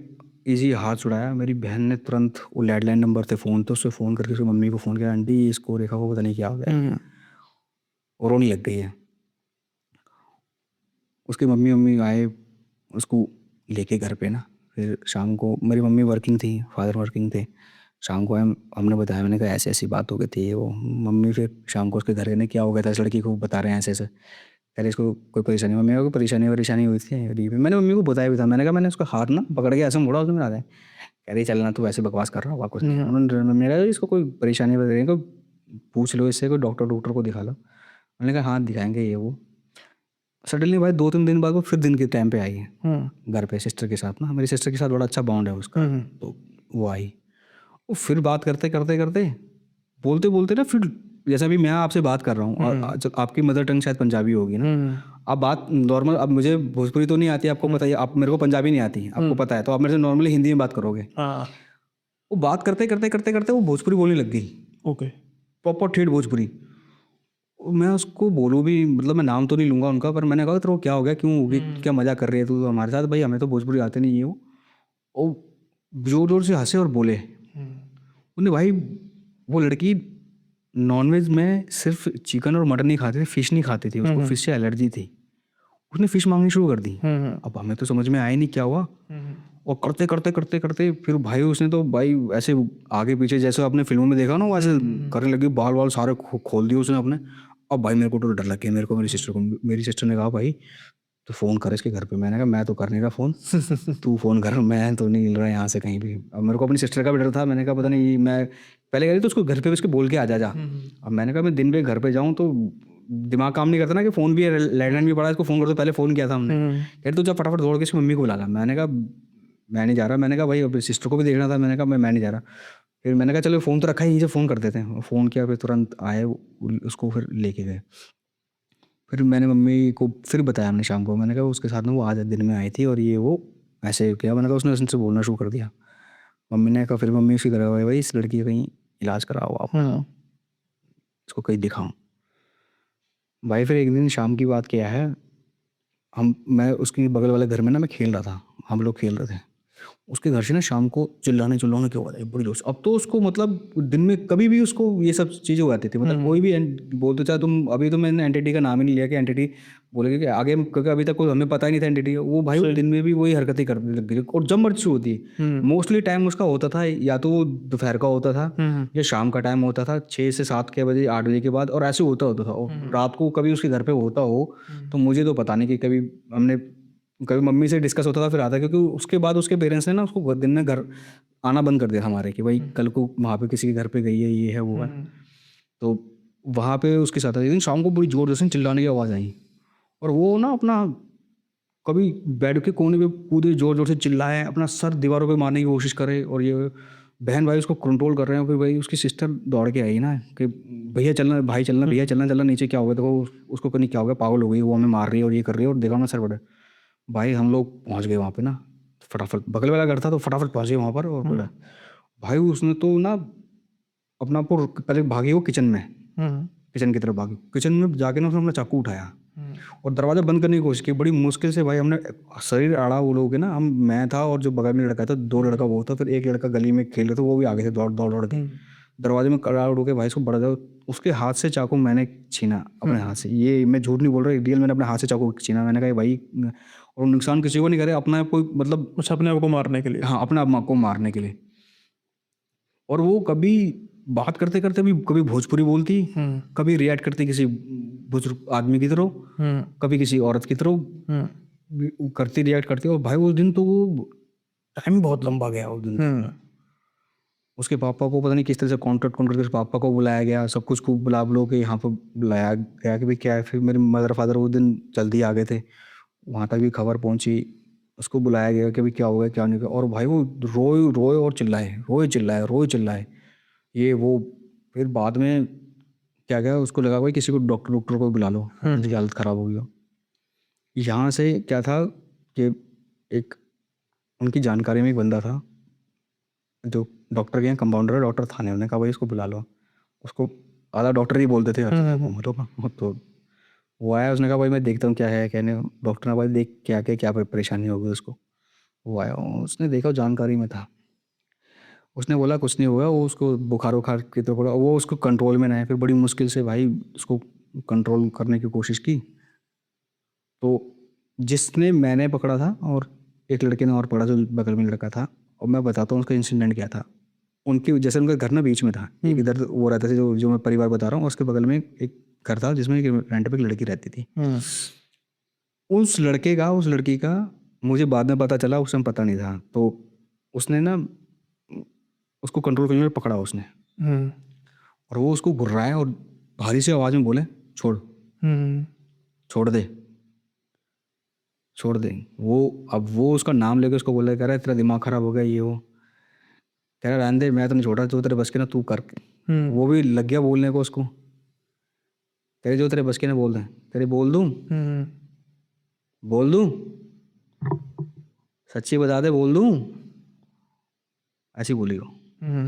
इजी हाथ छुड़ाया। मेरी बहन ने तुरंत, वो लैंडलाइन नंबर थे फ़ोन, तो उससे फ़ोन करके उसकी मम्मी को फ़ोन किया, आंटी इसको रेखा को पता नहीं क्या हो गया, और रोने लग गई है। उसकी मम्मी आए उसको लेके घर पे ना। फिर शाम को मेरी मम्मी वर्किंग थी, फादर वर्किंग थे। शाम को हमने बताया, मैंने कहा ऐसी ऐसी बात हो गई थी वो। मम्मी फिर शाम को उसके घर गए, क्या हो गया था इस लड़की को, बता रहे हैं ऐसे ऐसे। कह रहे इसको कोई परेशानी, मम्मी को परेशानी हुई थी अभी भी। मैंने मम्मी को बताया भी था, मैंने कहा मैंने उसका हाथ ना पकड़ के ऐसे मोड़ा, उसमें आ जाए। कह रही चलना तू ऐसे बकवास कर रहा होगा कुछ नहीं। उन्होंने मेरा इसको कोई परेशानी वगैरह को पूछ लो, इससे कोई डॉक्टर को दिखा लो। मैंने कहा हाँ दिखाएंगे ये वो। सडनली भाई 2-3 दिन बाद वो फिर दिन के टाइम पे आई है घर पे सिस्टर के साथ ना। मेरी सिस्टर के साथ बड़ा अच्छा बॉन्ड है उसका। तो वो आई, वो फिर बात करते करते करते बोलते बोलते ना, फिर जैसे अभी मैं आपसे बात कर रहा हूँ, और आपकी मदर टंग शायद पंजाबी होगी ना, अब बात नॉर्मल, अब मुझे भोजपुरी तो नहीं आती आपको पता है, आप मेरे को पंजाबी नहीं आती आपको पता है, तो आप मेरे से नॉर्मली हिंदी में बात करोगे। वो बात करते करते करते करते वो भोजपुरी बोलने लग गई। ओके। प्रॉपर ठेठ भोजपुरी। मैं उसको बोलूँ भी, मतलब मैं नाम तो नहीं लूँगा उनका, पर मैंने कहा तेरे को क्या हो गया, क्यों होगी, क्या मजा कर रही है तू हमारे साथ? भाई हमें तो भोजपुरी आते नहीं है। वो जोर जोर से हंसे और बोले उन्हें, भाई वो लड़की नॉनवेज में सिर्फ चिकन और मटन नहीं खाती थी, फिश नहीं खाती थी, उसको फिश से एलर्जी थी। उसने फिश मांगनी शुरू कर दी। अब हमें तो समझ में आया नहीं क्या हुआ, और करते करते करते करते फिर भाई उसने तो भाई ऐसे आगे पीछे जैसे आपने फिल्मों में देखा ना, वो ऐसे करने लगी, बाल वाल सारे खोल दिए उसने अपने। अब भाई मेरे को तो डर लग गया, मेरे को मेरी सिस्टर ने कहा भाई तो फ़ोन कर इसके घर पे। मैंने कहा मैं तो कर नहीं रहा फ़ोन, तू फ़ोन कर, मैं तो नहीं मिल रहा यहाँ से कहीं भी। अब मेरे को अपनी सिस्टर का भी डर था। मैंने कहा पता नहीं, मैं पहले कह रही तो उसको घर पे उसके बोल के आ जा। अब मैंने कहा मैं दिन पे घर पे जाऊँ तो दिमाग काम नहीं करता ना, कि फ़ोन भी है, लैंडलाइन भी पड़ा है, इसको फ़ोन कर दो। पहले फ़ोन किया था हमने। कह रही तो जब फटाफट दौड़ के इसकी मम्मी को बुला ला। मैंने कहा मैं नहीं जा रहा। मैंने कहा भाई अब सिस्टर को भी देखना था। मैंने कहा मैं नहीं जा रहा। फिर मैंने कहा चलो फ़ोन तो रखा ही, से फ़ोन कर देते हैं। फ़ोन किया, फिर तुरंत आए उसको फिर लेके गए। फिर मैंने मम्मी को फिर बताया हमने शाम को। मैंने कहा उसके साथ ना वो आज दिन में आई थी और ये वो ऐसे किया। मैंने कहा उसने उनसे बोलना शुरू कर दिया। मम्मी ने कहा, फिर मम्मी उसी तरह भाई इस लड़की का कहीं इलाज कराओ आप, इसको कहीं दिखाऊं। भाई फिर एक दिन शाम की बात क्या है, मैं उसके बगल वाले घर में ना मैं खेल रहा था, हम लोग खेल रहे थे। उसके घर से ना शाम को चिल्लाने की आवाज़ आई बड़ी जोर से। अब तो उसको मतलब दिन में कभी भी उसको ये सब चीज़ें हो जाती थी, मतलब कोई भी बोलते चाहे तुम, अभी तो मैंने एंटिटी का नाम ही नहीं लिया कि एंटिटी बोलेगी कि आगे, क्योंकि अभी तक कोई हमें पता ही नहीं था एंटिटी। वो भाई वो दिन में भी वही हरकतें करने लग गई, और जब मर्जी होती है। मोस्टली टाइम उसका होता था या तो दोपहर का होता था या शाम का टाइम होता था, 6 से 7 के बजे 8 बजे के बाद, और ऐसे होता था। और रात को कभी उसके घर पे होता हो तो मुझे तो पता नहीं, कि कभी हमने कभी मम्मी से डिस्कस होता था फिर आता, क्योंकि उसके बाद उसके पेरेंट्स ने ना उसको दिन में घर आना बंद कर दिया हमारे, कि भाई कल को वहाँ पे किसी के घर पे गई है, ये है वो है। तो वहाँ पे उसके साथ एक दिन शाम को बड़ी जोर से चिल्लाने की आवाज़ आई, और वो ना अपना कभी बेड के कोने पे कूदे, जोर जोर से चिल्लाए, अपना सर दीवारों पे मारने की कोशिश करे। और ये बहन भाई उसको कंट्रोल कर रहे हैं कि भाई उसकी सिस्टर दौड़ के आई ना कि भैया चलना, भाई चलना, भैया चलना चलना नीचे, क्या हो गया देखो उसको, कहीं क्या हो गया, पागल हो गई, वो हमें मार रही है और ये कर रही है, और देखा ना सर बड़े। भाई हम लोग पहुंच गए वहाँ पे ना, फटाफट बगल वाला घर था तो फटाफट पहुंच गए वहाँ पर। और बोला भाई उसने तो ना अपना पहले भागी वो किचन में, किचन की तरफ भागी। किचन में जाके ना उसने अपना चाकू उठाया और दरवाज़ा बंद करने की कोशिश की, बड़ी मुश्किल से। भाई हमने शरीर आड़ा वो लोग ना, मैं था और जो बगल में लड़का था, 2 लड़का वो था, फिर एक लड़का गली में खेल रहे थे, वो भी आगे से दौड़ दौड़ दौड़ के दरवाजे में खड़ा होके भाई इसको बढ़ा दो, उसके हाथ से चाकू मैंने छीना अपने हाथ से, ये मैं झूठ नहीं बोल रहा, रियल मैंने अपने हाथ से चाकू छीना। मैंने कहा भाई, और नुकसान किसी को नहीं करे, अपना कोई मतलब, कुछ अपने आप को मारने के लिए। हाँ अपने आप को मारने के लिए। और वो कभी बात करते करते भी कभी भोजपुरी बोलती, कभी रिएक्ट करती किसी बुजुर्ग आदमी की तरह, कभी किसी औरत की तरह करती, रिएक्ट करती। और भाई उस दिन तो वो टाइम बहुत लंबा गया उस दिन। उसके पापा को पता नहीं किस तरह से कॉन्ट्रैक्ट करके पापा को बुलाया गया, सब कुछ को बुला बुलो के यहाँ पर बुलाया गया कि भाई क्या है। फिर मेरे मदर फादर उस दिन जल्दी आ गए थे, वहाँ तक भी खबर पहुँची, उसको बुलाया गया कि भाई क्या हो गया क्या नहीं हुआ। और भाई वो रोए रोए और रोए चिल्लाए ये वो। फिर बाद में क्या गया, उसको लगा भाई किसी को डॉक्टर को बुला लो, उनकी हालत ख़राब हो गई। यहाँ से क्या था कि एक उनकी जानकारी में एक बंदा था जो डॉक्टर के यहाँ कंपाउंडर है, डॉक्टर थाने, उन्होंने कहा भाई इसको बुला लो। उसको आधा डॉक्टर ही बोलते थे तो वो आया, उसने कहा भाई मैं देखता हूँ क्या है क्या नहीं। डॉक्टर ने भाई देख क्या परेशानी होगी उसको। वो आया, उसने देखा, जानकारी में था, उसने बोला कुछ नहीं होगा, वो उसको बुखार वुखार की तरफ पड़ा, वो उसको कंट्रोल में ना है। फिर बड़ी मुश्किल से भाई उसको कंट्रोल करने की कोशिश की। तो जिसने मैंने पकड़ा था और एक लड़के ने और पकड़ा जो बगल में लड़का था, और मैं बताता हूँ उसका इंसिडेंट क्या था। उनकी जैसे उनका घर ना बीच में था, एक इधर वो रहता था जो मैं परिवार बता रहा हूँ, उसके बगल में एक घर था जिसमें रेंट पे एक लड़की रहती थी। उस लड़की का मुझे बाद में पता चला, उस समय पता नहीं था। तो उसने ना उसको कंट्रोल करने में पकड़ा उसने, और वो उसको घुर्राए और भारी से आवाज़ में बोले छोड़ छोड़ दे। अब वो उसका नाम लेके उसको बोले, कह रहा है तेरा दिमाग खराब हो गया ये वो। कह रहा रहने दे, मैं तो नहीं छोड़ा, जो तेरे बस के ना तू कर। वो भी लग गया बोलने को उसको, तेरे जो तेरे बस के ना बोल दें, तेरे बोल दूं सच्ची बता दे, बोल दूं, ऐसी बोली वो,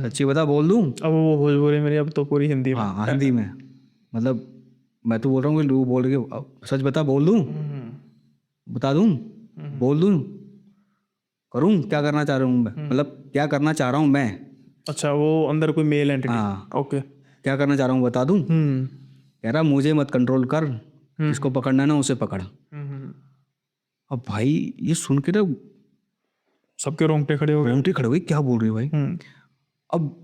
सच्ची बता बोल दूं। अब वो भोजपुरी मेरी, अब तो पूरी हिंदी में। हाँ हिंदी में, मतलब मैं तो बोल रहा हूँ कि लोग बोल रहे कि सच बता, बोल दूं, बता दूं, बोल दूं, करूं, क्या करना चाह रहा हूँ मैं, मतलब क्या करना चाह रहा हूँ मैं। अच्छा, वो अंदर कोई मेल एंटिटी। हाँ, ओके। क्या करना चाह रहा हूँ बता दूं। कह रहा मुझे मत कंट्रोल कर, जिसको पकड़ना है ना उसे पकड़। अब भाई ये सुन के ना सबके रोंगटे खड़े हो गए। रोंगटे खड़े हुए, क्या बोल रही है भाई। अब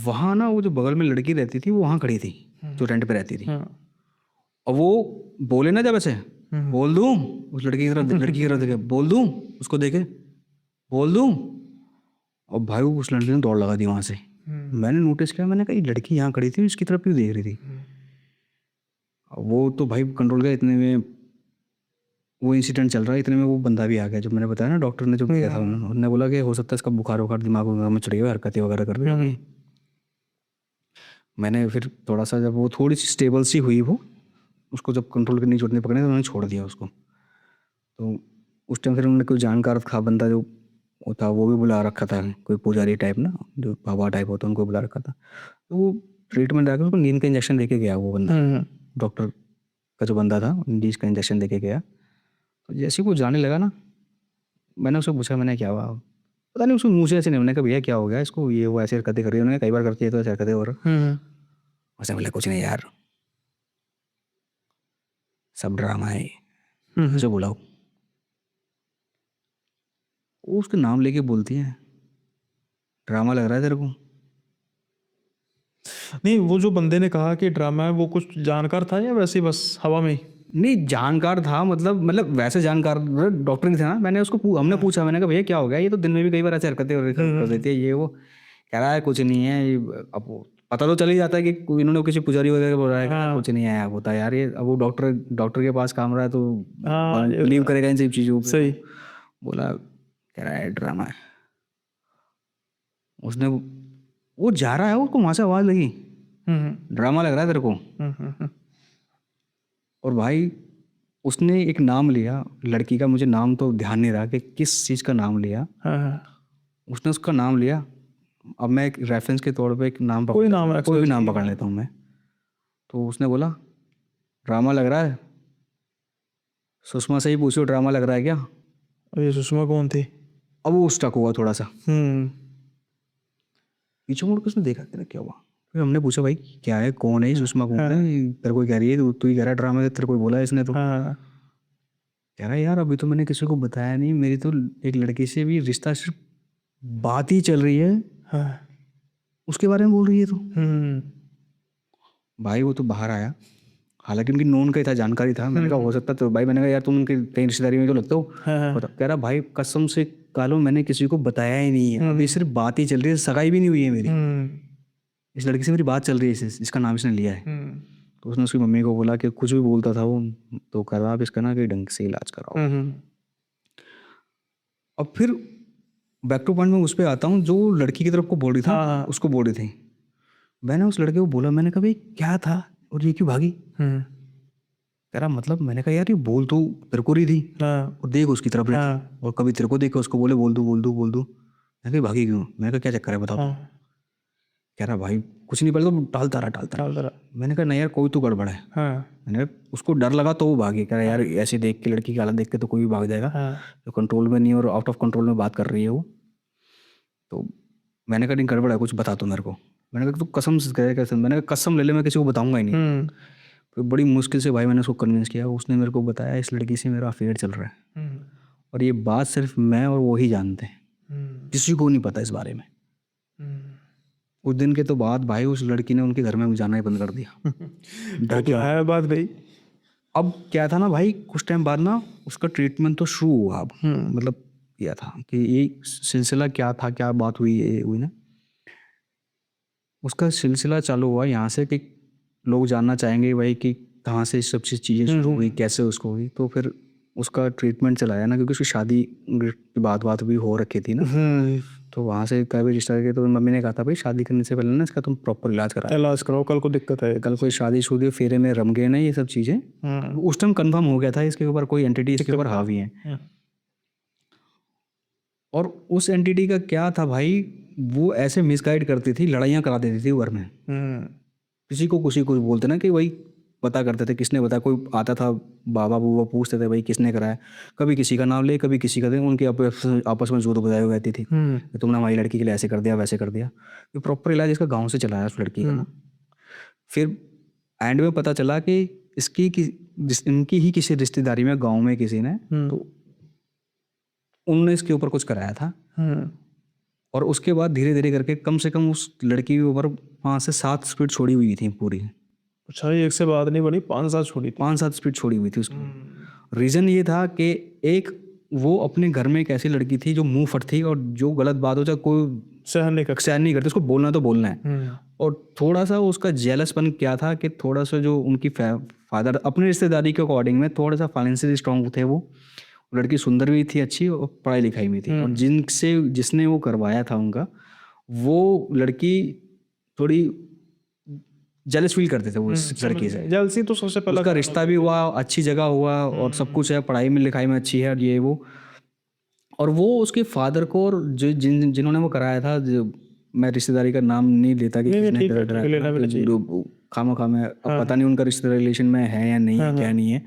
वहाँ ना वो जो बगल में लड़की रहती थी वो वहाँ खड़ी थी, जो रेंट पे रहती थी। अब वो बोले ना जब ऐसे बोल दूं, उस लड़की की तरफ देखे, बोल दूं, उसको देखे बोल दूं। और भाई उस लड़की ने दौड़ लगा दी वहाँ से। मैंने नोटिस किया, मैंने कहा ये लड़की यहाँ खड़ी थी, इसकी तरफ क्यों देख रही थी। वो तो भाई कंट्रोल गया, इतने में वो इंसिडेंट चल रहा है, इतने में वो बंदा भी आ गया जो मैंने बताया ना, डॉक्टर ने जो किया था, उन्होंने बोला कि हो सकता है इसका बुखार वुखार दिमाग में चढ़ी हुई, हरकतें वगैरह कर रही होगी। मैंने फिर थोड़ा सा, जब वो थोड़ी सी स्टेबल सी हुई, वो उसको जब कंट्रोल करनी चोटने पकड़े तो उन्होंने छोड़ दिया उसको। तो उस टाइम फिर उन्होंने कोई जानकार था बंदा जो वो था, वो भी बुला रखा था, कोई पुजारी टाइप ना, जो बाबा टाइप होता है, उनको बुला रखा था। तो वो ट्रीटमेंट आकर उसको नींद का इंजेक्शन देके गया वो बंदा, डॉक्टर का जो बंदा था, नींद का इंजेक्शन देके गया। तो जैसे ही वो जाने लगा ना, मैंने उसको पूछा, मैंने क्या हुआ, पता नहीं उसको मुँह से ऐसे नहीं, मैंने कहा भैया क्या हो गया इसको, ये वो ऐसे हरकतें कर रही है, उन्होंने कई बार करती है तो ऐसे हरकतें। और उसने बोला कुछ नहीं यार, सब ड्रामा है, उसे बुलाओ। वो उसके नाम लेके बोलती है, ड्रामा लग रहा है तेरे को। नहीं, वो जो बंदे ने कहा कि ड्रामा है, वो कुछ जानकार था या वैसे ही बस हवा में ही? नहीं जानकार था, मतलब वैसे जानकार डॉक्टर नहीं था ना। मैंने उसको हमने पूछा, मैंने कहा भैया क्या हो गया, ये तो दिन में भी कई बार ऐसे हरकतें कर देती है ये वो। कह रहा है कुछ नहीं है ये, अब पता तो चल ही जाता है कि इन्होंने किसी पुजारी वगैरह बोल रहा है, कुछ नहीं है होता है यार ये। अब वो डॉक्टर के पास काम रहा है तो लीव करेगा इन सब चीज़ों पे। सही। बोला, कह रहा है ड्रामा है। उसने वो जा रहा है, उसको वहाँ से आवाज़ लगी, ड्रामा लग रहा है तेरे को। और भाई उसने एक नाम लिया लड़की का, मुझे नाम तो ध्यान नहीं रहा कि किस चीज़ का नाम लिया। उसने उसका नाम लिया। अब मैं एक रेफरेंस के तौर पे एक नाम कोई भी नाम पकड़ लेता हूँ मैं। तो उसने बोला ड्रामा लग रहा है, सुषमा से ही पूछो ड्रामा लग रहा है क्या। अब ये सुषमा कौन थी? अब वो स्टक हुआ थोड़ा सा, पीछे मुड़ के उसने देखा कि क्या हुआ, फिर हमने पूछा भाई क्या है, कौन है ये सुषमा, कौन है, तेरे को कह रही है, तू ही कह रहा है ड्रामा, तेरे को बोला है इसने तो। हाँ कह रहा है यार अभी तो मैंने किसी को बताया नहीं, मेरी तो एक लड़की से भी रिश्ता सिर्फ बात ही चल रही है, हाँ उसके बारे में बोल रही है तो। हम्म भाई वो तो बाहर आया, हालांकि उनकी नोन का ही था, जानकारी था। मैंने कहा हो सकता तो भाई, मैंने कहा यार तुम उनके कहीं रिश्तेदारी में तो लगते हो, हाँ बता। कह रहा भाई कसम से कालो मैंने किसी को बताया ही नहीं है, अभी सिर्फ बात ही चल रही है, सगाई भी नहीं हुई है मेरी। इस लड़की से मेरी बात चल रही है, इसका नाम इसने लिया है। तो उसने उसकी मम्मी को बोला कि कुछ भी बोलता था वो, तो कर रहा आप इसका ना कि ढंग से इलाज कराओ। अब फिर बैक टू पॉइंट में उस पर आता हूँ, जो लड़की की तरफ को बोल रही था हाँ। उसको बोल रही थी। मैंने उस लड़के को बोला, मैंने कहा भाई क्या था और ये क्यों भागी? कह रहा मतलब, मैंने कहा यार ये बोल तो तेरे को रही थी हाँ और देख उसकी तरफ रहती, हाँ और कभी तेरे को देख के उसको बोले बोल दूँ बोल दूँ बोल दूँ। मैं कहा भागी क्यों? मैंने कहा क्या चक्कर है बताओ। हाँ कह रहा भाई कुछ नहीं, पहले तो टालता रहा टालता रहा। डाल दरा मैंने कहा नहीं यार कोई तो गड़बड़ है। हाँ मैंने कहा, उसको डर लगा तो वो भागी। कह रहा यार ऐसे देख के, लड़की की हालत देख के तो कोई भी भाग जाएगा, हाँ तो कंट्रोल में नहीं और आउट ऑफ कंट्रोल में बात कर रही है वो। तो मैंने कहा नहीं गड़बड़ है कुछ, बता तो मेरे को। मैंने कहा तू कसम से कह, कसम, मैंने कहा कसम ले ले मैं किसी को बताऊंगा ही नहीं। फिर बड़ी मुश्किल से भाई मैंने उसको कन्विंस किया, उसने मेरे को बताया इस लड़की से मेरा अफेयर चल रहा है, और ये बात सिर्फ मैं और वो ही जानते हैं, किसी को नहीं पता इस बारे में। उस दिन के तो बाद भाई उस लड़की ने उनके घर में जाना ही बंद कर दिया। डर के तो मारे। है बात भाई। अब क्या था ना भाई, कुछ टाइम बाद ना उसका ट्रीटमेंट तो शुरू हुआ। अब मतलब क्या था कि ये सिलसिला क्या था, क्या बात हुई, ये हुई ना, उसका सिलसिला चालू हुआ यहाँ से कि लोग जानना चाहेंगे भाई कि कहाँ से सब चीज़ें शुरू हुई, कैसे उसको हुई। तो फिर उसका ट्रीटमेंट चलाया ना, क्योंकि उसकी शादी की बात भी हो रखी थी ना। तो वहाँ से कभी भी रिश्ता किया, तो मम्मी ने कहा था भाई शादी करने से पहले ना इसका तुम प्रॉपर इलाज करा, इलाज कराओ, कल को दिक्कत है। कल कोई शादी शुदी फेरे में रम गए ना ये सब चीज़ें। उस टाइम कंफर्म हो गया था इसके ऊपर कोई एंटिटी इसके ऊपर हावी है। और उस एंटिटी का क्या था भाई, वो ऐसे मिसगाइड करती थी, लड़ाइयाँ करा देती थी घर में। किसी को कुछ बोलते ना कि भाई पता करते थे किसने बताया, कोई आता था बाबा बूबा पूछते थे भाई किसने कराया, कभी किसी का नाम ले कभी किसी का दे, उनकी आपस में जोर बजाई रहती थी कि तुमने हमारी लड़की के लिए ऐसे कर दिया वैसे कर दिया। ये प्रॉपर इलाज इसका गाँव से चलाया उस लड़की का ना। फिर एंड में पता चला कि इनकी ही किसी रिश्तेदारी में गाँव में किसी ने, तो उन्होंने इसके ऊपर कुछ कराया था। और उसके बाद धीरे धीरे करके कम से कम उस लड़की के ऊपर 5 से 7 स्पीड छोड़ी हुई थी पूरी। अच्छा, एक से बात नहीं बनी, 5 साल छोड़ी थी। 5-7 स्पीड छोड़ी हुई थी उसकी। रीज़न ये था कि एक वो अपने घर में एक ऐसी लड़की थी जो मुंह फट थी, और जो गलत बात हो चाहे कोई सहन नहीं कर सहन नहीं करती, उसको बोलना तो बोलना है। और थोड़ा सा उसका जेलसपन क्या था कि थोड़ा सा जो उनकी फादर अपनी रिश्तेदारी के अकॉर्डिंग में थोड़ा सा फाइनेंशियली स्ट्रांग थे वो। लड़की सुंदर भी थी, अच्छी, और पढ़ाई लिखाई में थी, और जिसने वो करवाया था उनका, वो लड़की थोड़ी जेलस फील करते थे वो इस लड़की से। जलसी तो सबसे पहला उसका रिश्ता भी हुआ, अच्छी जगह हुआ, और सब कुछ है, पढ़ाई में लिखाई में अच्छी है, और ये वो। और वो उसके फादर को, और जो जिन्होंने वो कराया था, जो मैं रिश्तेदारी का नाम नहीं लेता कि किसने ठीक है, लेना भी नहीं चाहिए। खामा खामा, अब पता नहीं उनका रिश्ते रिलेशन में है या नहीं है, क्या नहीं है।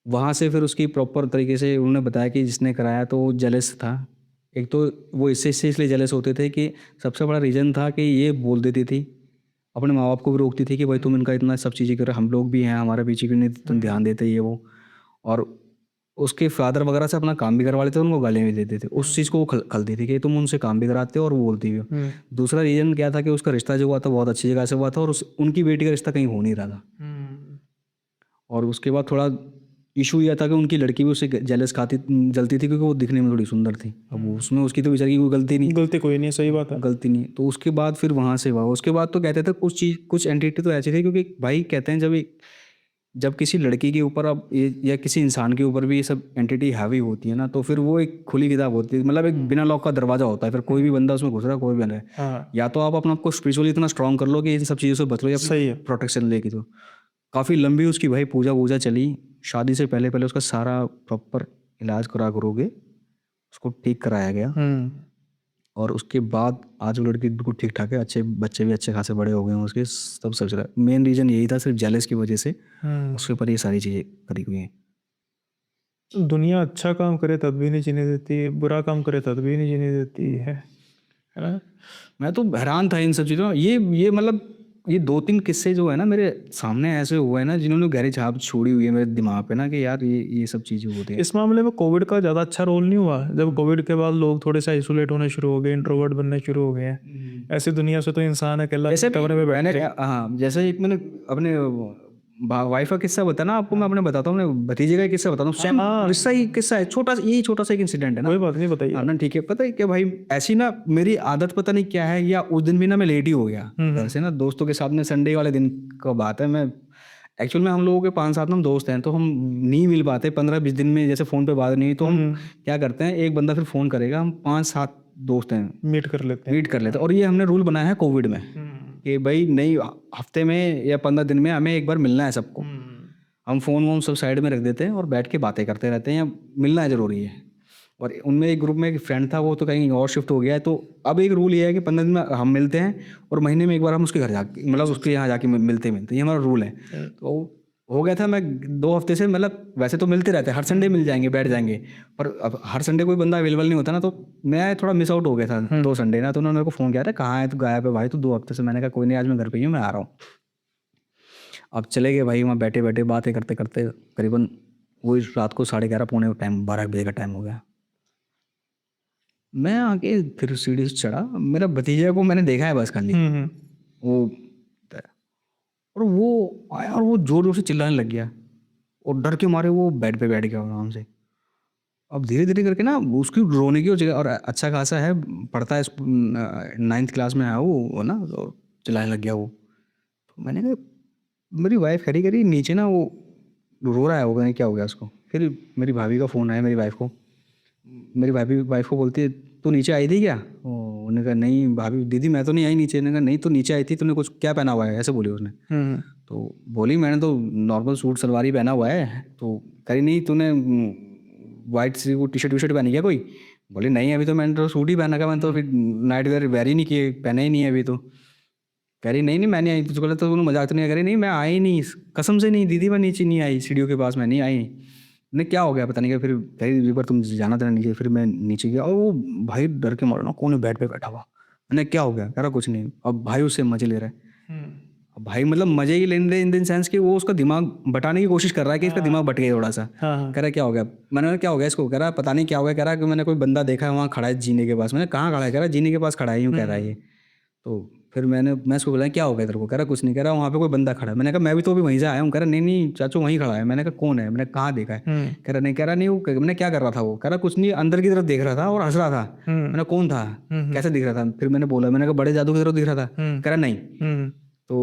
वहाँ से फिर उसकी प्रॉपर तरीके से उन्होंने बताया कि जिसने कराया तो वो जेलस था। एक तो वो इससे इसलिए जेलस होते थे कि सबसे बड़ा रीज़न था कि ये बोल देती थी, अपने माँ बाप को भी रोकती थी कि भाई तुम इनका इतना सब चीज़ें कर, हम लोग भी हैं, हमारे पीछे क्यों नहीं तुम ध्यान देते ये वो। और उसके फादर वगैरह से अपना काम भी करवा लेते थे, उनको गालियाँ भी देते थे। उस चीज़ को वो खलती थी कि तुम उनसे काम भी कराते हो और वो बोलती भी हो। दूसरा रीज़न क्या था कि उसका रिश्ता जो हुआ था बहुत अच्छी जगह से हुआ था, और उनकी बेटी का रिश्ता कहीं हो नहीं रहा था। और उसके बाद थोड़ा इशू यह था कि उनकी लड़की भी उससे जलती थी, क्योंकि वो दिखने में थोड़ी सुंदर थी। अब उसमें उसकी तो बेचारी की कोई गलती नहीं, गलती कोई नहीं, सही बात है। गलती नहीं। तो उसके बाद फिर वहाँ से हुआ, उसके बाद तो कहते थे कुछ एंटिटी तो ऐसी थी, क्योंकि भाई कहते हैं जब किसी लड़की के ऊपर अब या किसी इंसान के ऊपर भी ये सब एंटिटी हावी होती है ना, तो फिर वो एक खुली किताब होती है, मतलब एक बिना लॉक का दरवाजा होता है। फिर कोई भी बंदा उसमें घुस रहा है, कोई भी बंदा है, या तो आप अपने आप को स्पिरिचुअली इतना स्ट्रांग कर लो कि इन सब चीज़ों से बच लो, या सही है। प्रोटेक्शन लेके। तो काफ़ी लंबी उसकी भाई पूजा वूजा चली। शादी से पहले पहले उसका सारा प्रॉपर इलाज करोगे, उसको ठीक कराया गया। और उसके बाद आज वो लड़की बिल्कुल ठीक ठाक है, अच्छे बच्चे भी अच्छे खासे बड़े हो गए हैं उसके, सब चल रहा है। मेन रीज़न यही था, सिर्फ जेलस की वजह से उसके ऊपर ये सारी चीज़ें करी हुई हैं। दुनिया अच्छा काम करे तब भी नहीं जीने देती, बुरा काम करे तब भी नहीं जीने देती है ना। मैं तो हैरान था इन सब चीज़ों। ये मतलब ये 2-3 किस्से जो है ना मेरे सामने ऐसे हुए हैं ना, जिन्होंने गहरी छाप छोड़ी हुई है मेरे दिमाग पे ना, कि यार ये सब चीज़ें होती हैं। इस मामले में कोविड का ज़्यादा अच्छा रोल नहीं हुआ? जब कोविड के बाद लोग थोड़े से आइसोलेट होने शुरू हो गए, इंट्रोवर्ट बनने शुरू हो गए हैं। ऐसी दुनिया से तो इंसान अकेला जैसे कमरे में बैठ मैंने हाँ, जैसे एक मैंने अपने वाइफ का किस्सा बताया ना आपको, मैं अपने बताता हूँ, अपने भतीजे का एक किस्सा बताता हूँ, सेम वैसा ही किस्सा है, छोटा सा एक इंसिडेंट है ना। कोई बात नहीं, बताइए। हाँ ना, ठीक है। पता है क्या भाई, ऐसी ना मेरी आदत पता नहीं क्या है, या उस दिन भी ना मैं लेट ही हो गया घर से ना, दोस्तों के साथ में, संडे वाले दिन का बात है। मैं एक्चुअल में हम लोगों के 5-7 हम दोस्त हैं, तो हम नहीं मिल पाते 15-20 दिन में, जैसे फ़ोन पे बात नहीं हुई, तो हम क्या करते हैं, एक बंदा फिर फ़ोन करेगा, हम 5-7 दोस्त हैं, मीट कर लेते हैं। मीट कर लेते हैं। और ये हमने रूल बनाया है कोविड में, कि भाई नहीं, हफ्ते में या 15 दिन में हमें एक बार मिलना है सबको। हम फ़ोन वोन सब साइड में रख देते हैं और बैठ के बातें करते रहते हैं, या मिलना है ज़रूरी है। और उनमें एक ग्रुप में एक फ्रेंड था, वो तो कहीं और शिफ्ट हो गया है, तो अब एक रूल ये है कि 15 दिन में हम मिलते हैं, और महीने में एक बार हम उसके घर जाके, मतलब उसके यहाँ जाके मिलते ये हमारा रूल है। तो हो गया था, मैं 2 हफ्ते से, मतलब वैसे तो मिलते रहते हैं, हर संडे मिल जाएंगे, बैठ जाएंगे, पर अब हर संडे कोई बंदा अवेलेबल नहीं होता ना, तो मैं थोड़ा मिस आउट हो गया था 2 संडे ना। तो उन्होंने मेरे को फ़ोन किया था, कहाँ है तू, गायब है भाई तू 2 हफ्ते से। मैंने कहा कोई नहीं, आज मैं घर पे ही हूँ, मैं आ रहा हूँ। अब चले गए भाई, वहाँ बैठे बैठे बातें करते करते करीबन वही रात को 11:30 पौने टाइम 12 बजे का टाइम हो गया। मैं आके फिर सीढ़ी से चढ़ा, मेरा भतीजा को मैंने देखा है बस खाली, वो, और वो आया और वो जोर जोर से चिल्लाने लग गया, और डर के मारे वो बेड पे बैठ गया आराम से। अब धीरे धीरे करके ना उसकी रोने की जगह, और अच्छा खासा है, पढ़ता है, 9th क्लास में आया वो ना, और चिल्लाने लग गया वो। तो मैंने कहा, मेरी वाइफ खड़ी करी नीचे ना, वो रो रहा है, वो क्या हो गया उसको। फिर मेरी भाभी का फ़ोन आया मेरी वाइफ को, मेरी भाभी वाइफ को बोलती है, तू नीचे आई थी क्या? उन्होंने कहा नहीं भाभी, दीदी मैं तो नहीं आई नीचे। ने कहा नहीं, तो नीचे आई थी, तूने कुछ क्या पहना हुआ है, ऐसे बोली उसने। तो बोली मैंने तो नॉर्मल सूट सलवार ही पहना हुआ है। तो करी नहीं, तूने वाइट सी वो टी शर्ट पहनी क्या कोई? बोली नहीं, अभी तो मैंने तो सूट ही पहना था, मैंने तो फिर नाइट वेयर ही नहीं किए, पहने ही नहीं है अभी तो। कह रही नहीं नहीं मैं नहीं आई। तुझको तो उन्होंने मजाक तो नहीं करी? नहीं मैं आई नहीं, कसम से नहीं दीदी, मैं नीचे नहीं आई, सीढ़ियों के पास मैं नहीं आई। नहीं क्या हो गया पता नहीं क्या। फिर कह एक बार तुम जाना था नीचे। फिर मैं नीचे गया, और वो भाई डर के मारो ना कोने बेड पे बैठा हुआ। मैंने क्या हो गया? कह रहा कुछ नहीं। अब भाई उससे मजे ले रहा है। अब भाई मतलब मजे ही लेने दे, इन द सेंस कि वो उसका दिमाग बटाने की कोशिश कर रहा है, कि इसका दिमाग बट गया थोड़ा सा। कह रहा क्या हो गया? मैंने कहा क्या हो गया इसको? कह रहा पता नहीं क्या हो गया। कह रहा कि मैंने कोई बंदा देखा है वहाँ खड़ा है जीने के पास। मैंने कहाँ खड़ा है? कह रहा जीने के पास खड़ा है, यूँ कह रहा है ये। तो फिर मैं उसको बोला क्या हो गया तेरे को? कह रहा कुछ नहीं। कह रहा वहाँ पे कोई बंदा खड़ा है। मैंने कहा मैं भी तो अभी वहीं से आया हूँ। कह रहा नहीं नहीं चाचू वहीं खड़ा है। मैंने कहा कौन है? मैंने कहाँ देखा है? कह रहा नहीं। कह रहा नहीं वो, मैंने क्या कर रहा था वो? कह रहा कुछ नहीं, अंदर की तरफ देख रहा था और हंस रहा था। मैंने कौन था? कैसे दिख रहा था? फिर मैंने बोला, मैंने कहा बड़े जादू की तरफ दिख रहा था। कह रहा नहीं। तो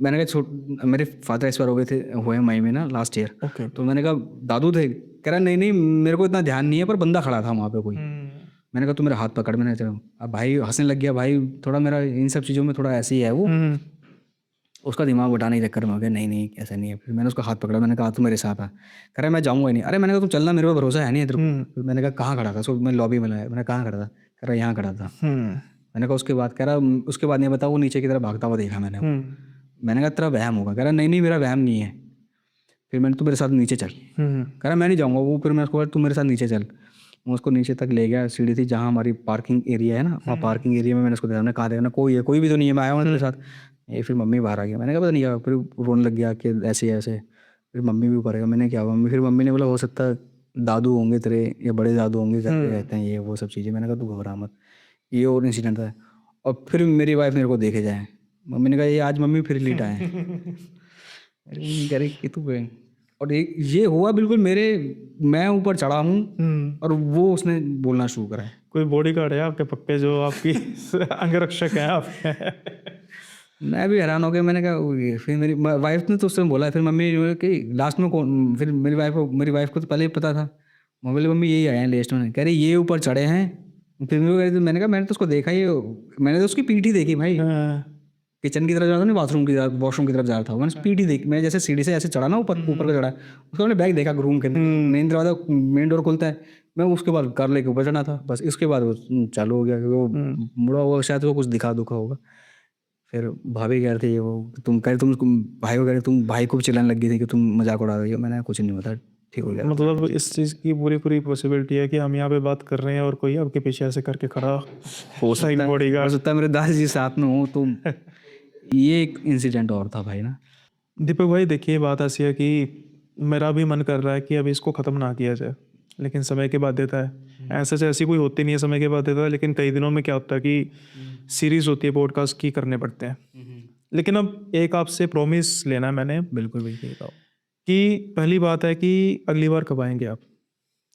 मैंने कहा मेरे फादर एक्सपायर हो गए थे, हुए मई में ना लास्ट ईयर। तो मैंने कहा दादू थे? कह रहा नहीं नहीं मेरे को इतना ध्यान नहीं है, पर बंदा खड़ा था वहाँ पे कोई। मैंने कहा तू मेरा हाथ पकड़। मैंने चलो, अब भाई हंसने लग गया। भाई थोड़ा मेरा इन सब चीज़ों में थोड़ा ऐसे ही है वो, उसका दिमाग उठाने के चक्कर में हो गया। नहीं नहीं ऐसा नहीं है। फिर मैंने उसका हाथ पकड़ा। मैंने कहा तू मेरे साथ आ। कह रहा मैं जाऊँगा ही नहीं। अरे मैंने कहा तुम चलना, मेरे पर भरोसा है नहीं तेरे को। फिर मैंने कहा कहाँ खड़ा था? उसको मैं लॉबी में लाया। मैंने कहाँ खड़ा था? कह रहा यहाँ खड़ा था। मैंने कहा उसके बाद? कह रहा उसके बाद नहीं बताओ, वो नीचे की तरफ भागता हुआ देखा मैंने। मैंने कहा तेरा वहम होगा। कह रहा नहीं नहीं मेरा वहम नहीं है। फिर मैंने, तू मेरे साथ नीचे चल। कह रहा मैं नहीं जाऊँगा वो। फिर मैं उसको, तू मेरे साथ नीचे चल। मैं उसको नीचे तक ले गया। सीढ़ी थी जहाँ हमारी पार्किंग एरिया है ना, वहाँ पार्किंग एरिया में मैंने उसको देखा। मैंने कहा देखा कोई है? कोई भी तो नहीं है, मैं आया हूँ तेरे साथ। ये फिर मम्मी बाहर आ गया। मैंने कहा पता नहीं क्या। फिर रोने लग गया कि ऐसे ऐसे। फिर मम्मी भी ऊपर गया। मैंने क्या मम्मी? फिर मम्मी ने बोला हो सकता है दादू होंगे तेरे, या बड़े दादू होंगे करके कहते हैं ये वो सब चीज़ें। मैंने कहा तू घबरा मत, ये और इंसिडेंट था। और फिर मेरी वाइफ मेरे को देखे जाए। मम्मी ने कहा ये आज मम्मी फिर लेट आए। अरे कह रही कि तू और ये हुआ बिल्कुल मेरे, मैं ऊपर चढ़ा हूँ और वो उसने बोलना शुरू करा है। कोई बॉडीगार्ड है आपके पक्के जो आपकी अंगरक्षक है आपके? मैं भी हैरान हो गया। मैंने कहा फिर मेरी वाइफ ने तो उस समय बोला। फिर मम्मी जो है कि लास्ट में कौन? फिर मेरी वाइफ को तो पहले ही पता था। बोले मम्मी यही आए हैं लास्ट में। कह रही ये ऊपर चढ़े हैं। फिर मैंने कहा मैंने तो उसको देखा ही, मैंने तो उसकी पीठ ही देखी भाई। किचन की तरफ जा रहा था, नहीं बाथरूम की तरफ, वॉशरूम की तरफ जा रहा था। मैंने पीठ ही देखी। मैं जैसे सीढ़ी से ऐसे चढ़ा ना, ऊपर ऊपर का चढ़ा, उसका मैंने बैग देखा रूम के मेन दरवाजा, मेन डोर खुलता है। मैं उसके बाद कार लेके ऊपर चढ़ा था बस। इसके बाद वो चालू हो गया, क्योंकि वो मुड़ा हुआ शायद वो कुछ दिखा दुखा होगा। फिर भाभी कह रहे थे वो, तुम कह रहे तुम भाई को कह रहे तुम भाई को भी चिल्लाने लग गई थी कि तुम मजाक उड़ा रही हो। मैंने कुछ नहीं होता, ठीक हो गया। मतलब इस चीज़ की पूरी पॉसिबिलिटी है कि हम यहाँ पे बात कर रहे हैं और कोई आपके पीछे ऐसे करके खड़ा हो सकता है, बॉडीगार्ड। मेरे दादाजी साथ में हो तो ये एक इंसिडेंट और था भाई ना। दीपक भाई देखिए, बात ऐसी है कि मेरा भी मन कर रहा है कि अभी इसको ख़त्म ना किया जाए, लेकिन समय की बाध्यता है। ऐसे से ऐसी कोई होती नहीं है समय की बाध्यता, लेकिन कई दिनों में क्या होता है कि सीरीज़ होती है पॉडकास्ट की, करने पड़ते हैं। लेकिन अब एक आपसे प्रॉमिस लेना है मैंने बिल्कुल बिल्कुल बताओ। कि पहली बात है कि अगली बार कब आएंगे आप,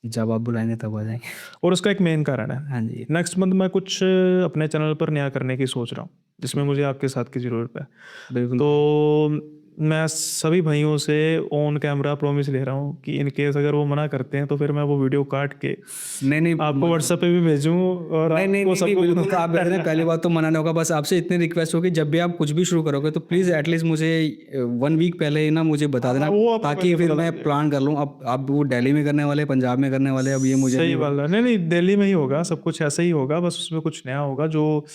जब आप बुलाएंगे तब आ जाएंगे। और उसका एक मेन कारण है, हाँ जी। नेक्स्ट मंथ मैं कुछ अपने चैनल पर नया करने की सोच रहा हूँ, जिसमें मुझे आपके साथ की ज़रूरत है। बिल्कुल। तो मैं सभी भाइयों से ऑन कैमरा प्रॉमिस ले रहा हूँ कि इन केस अगर वो मना करते हैं तो फिर मैं वो वीडियो काट के नहीं आपको व्हाट्सएप पे भी भेजूँ और नहीं नहीं आपको नहीं, सबको बिल्कुल आप बता दें, पहली बात तो मना नहीं होगा। बस आपसे इतनी रिक्वेस्ट होगी, जब भी आप कुछ भी शुरू करोगे तो प्लीज़ एटलीस्ट मुझे 1 वीक पहले ही ना मुझे बता देना, वो आपको ताकि पहले फिर पता मैं लग प्लान कर लूँ। अब वो दिल्ली में करने वाले, पंजाब में करने वाले, अब ये मुझे सही नहीं बात है। नहीं नहीं, दिल्ली में ही होगा, सब कुछ ऐसा ही होगा, बस उसमें कुछ नया होगा। जो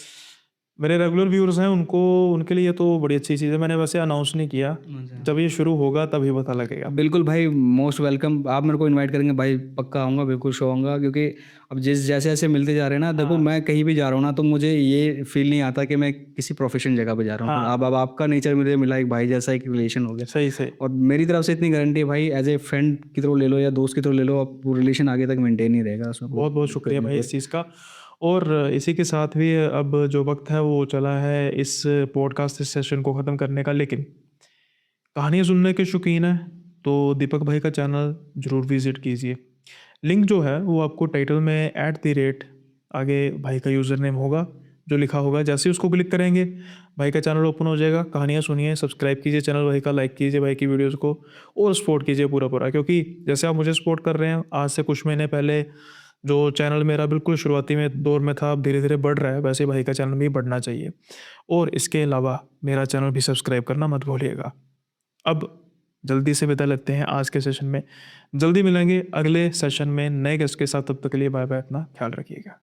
मेरे रेगुलर व्यूअर्स हैं उनको, उनके लिए तो बड़ी अच्छी चीज़ है। मैंने वैसे अनाउंस नहीं किया, जब ये शुरू होगा तभी पता लगेगा। बिल्कुल भाई, मोस्ट वेलकम। आप मेरे को इनवाइट करेंगे भाई, पक्का आऊँगा, बिल्कुल शो आऊँगा। क्योंकि अब जैसे जैसे मिलते जा रहे हैं ना, देखो मैं कहीं भी जा रहा हूँ ना, तो मुझे ये फील नहीं आता कि मैं किसी प्रोफेशनल जगह पे जा रहा हूँ। हाँ। अब आपका नेचर मुझे मिला, एक भाई जैसा एक रिलेशन हो गया। सही सही। और मेरी तरफ से इतनी गारंटी है भाई, एज ए फ्रेंड की तरह ले लो या दोस्त की तरह ले लो, अब वो रिलेशन आगे तक मेंटेन ही रहेगा, उसमें बहुत बहुत शुक्रिया भाई इस चीज़ का। और इसी के साथ भी अब जो वक्त है वो चला है इस पॉडकास्ट इस सेशन को ख़त्म करने का। लेकिन कहानियाँ सुनने के शौकीन हैं तो दीपक भाई का चैनल ज़रूर विज़िट कीजिए। लिंक जो है वो आपको टाइटल में @ आगे भाई का यूज़र नेम होगा जो लिखा होगा। जैसे ही उसको क्लिक करेंगे भाई का चैनल ओपन हो जाएगा। कहानियाँ सुनिए, सब्सक्राइब कीजिए चैनल भाई का, लाइक कीजिए भाई की वीडियोज़ को और सपोर्ट कीजिए पूरा पूरा। क्योंकि जैसे आप मुझे सपोर्ट कर रहे हैं, आज से कुछ महीने पहले जो चैनल मेरा बिल्कुल शुरुआती में दौर में था, अब धीरे धीरे बढ़ रहा है, वैसे भाई का चैनल भी बढ़ना चाहिए। और इसके अलावा मेरा चैनल भी सब्सक्राइब करना मत भूलिएगा। अब जल्दी से विदा लेते हैं आज के सेशन में। जल्दी मिलेंगे अगले सेशन में नए गेस्ट के साथ, तब तक के लिए बाय बाय, अपना ख्याल रखिएगा।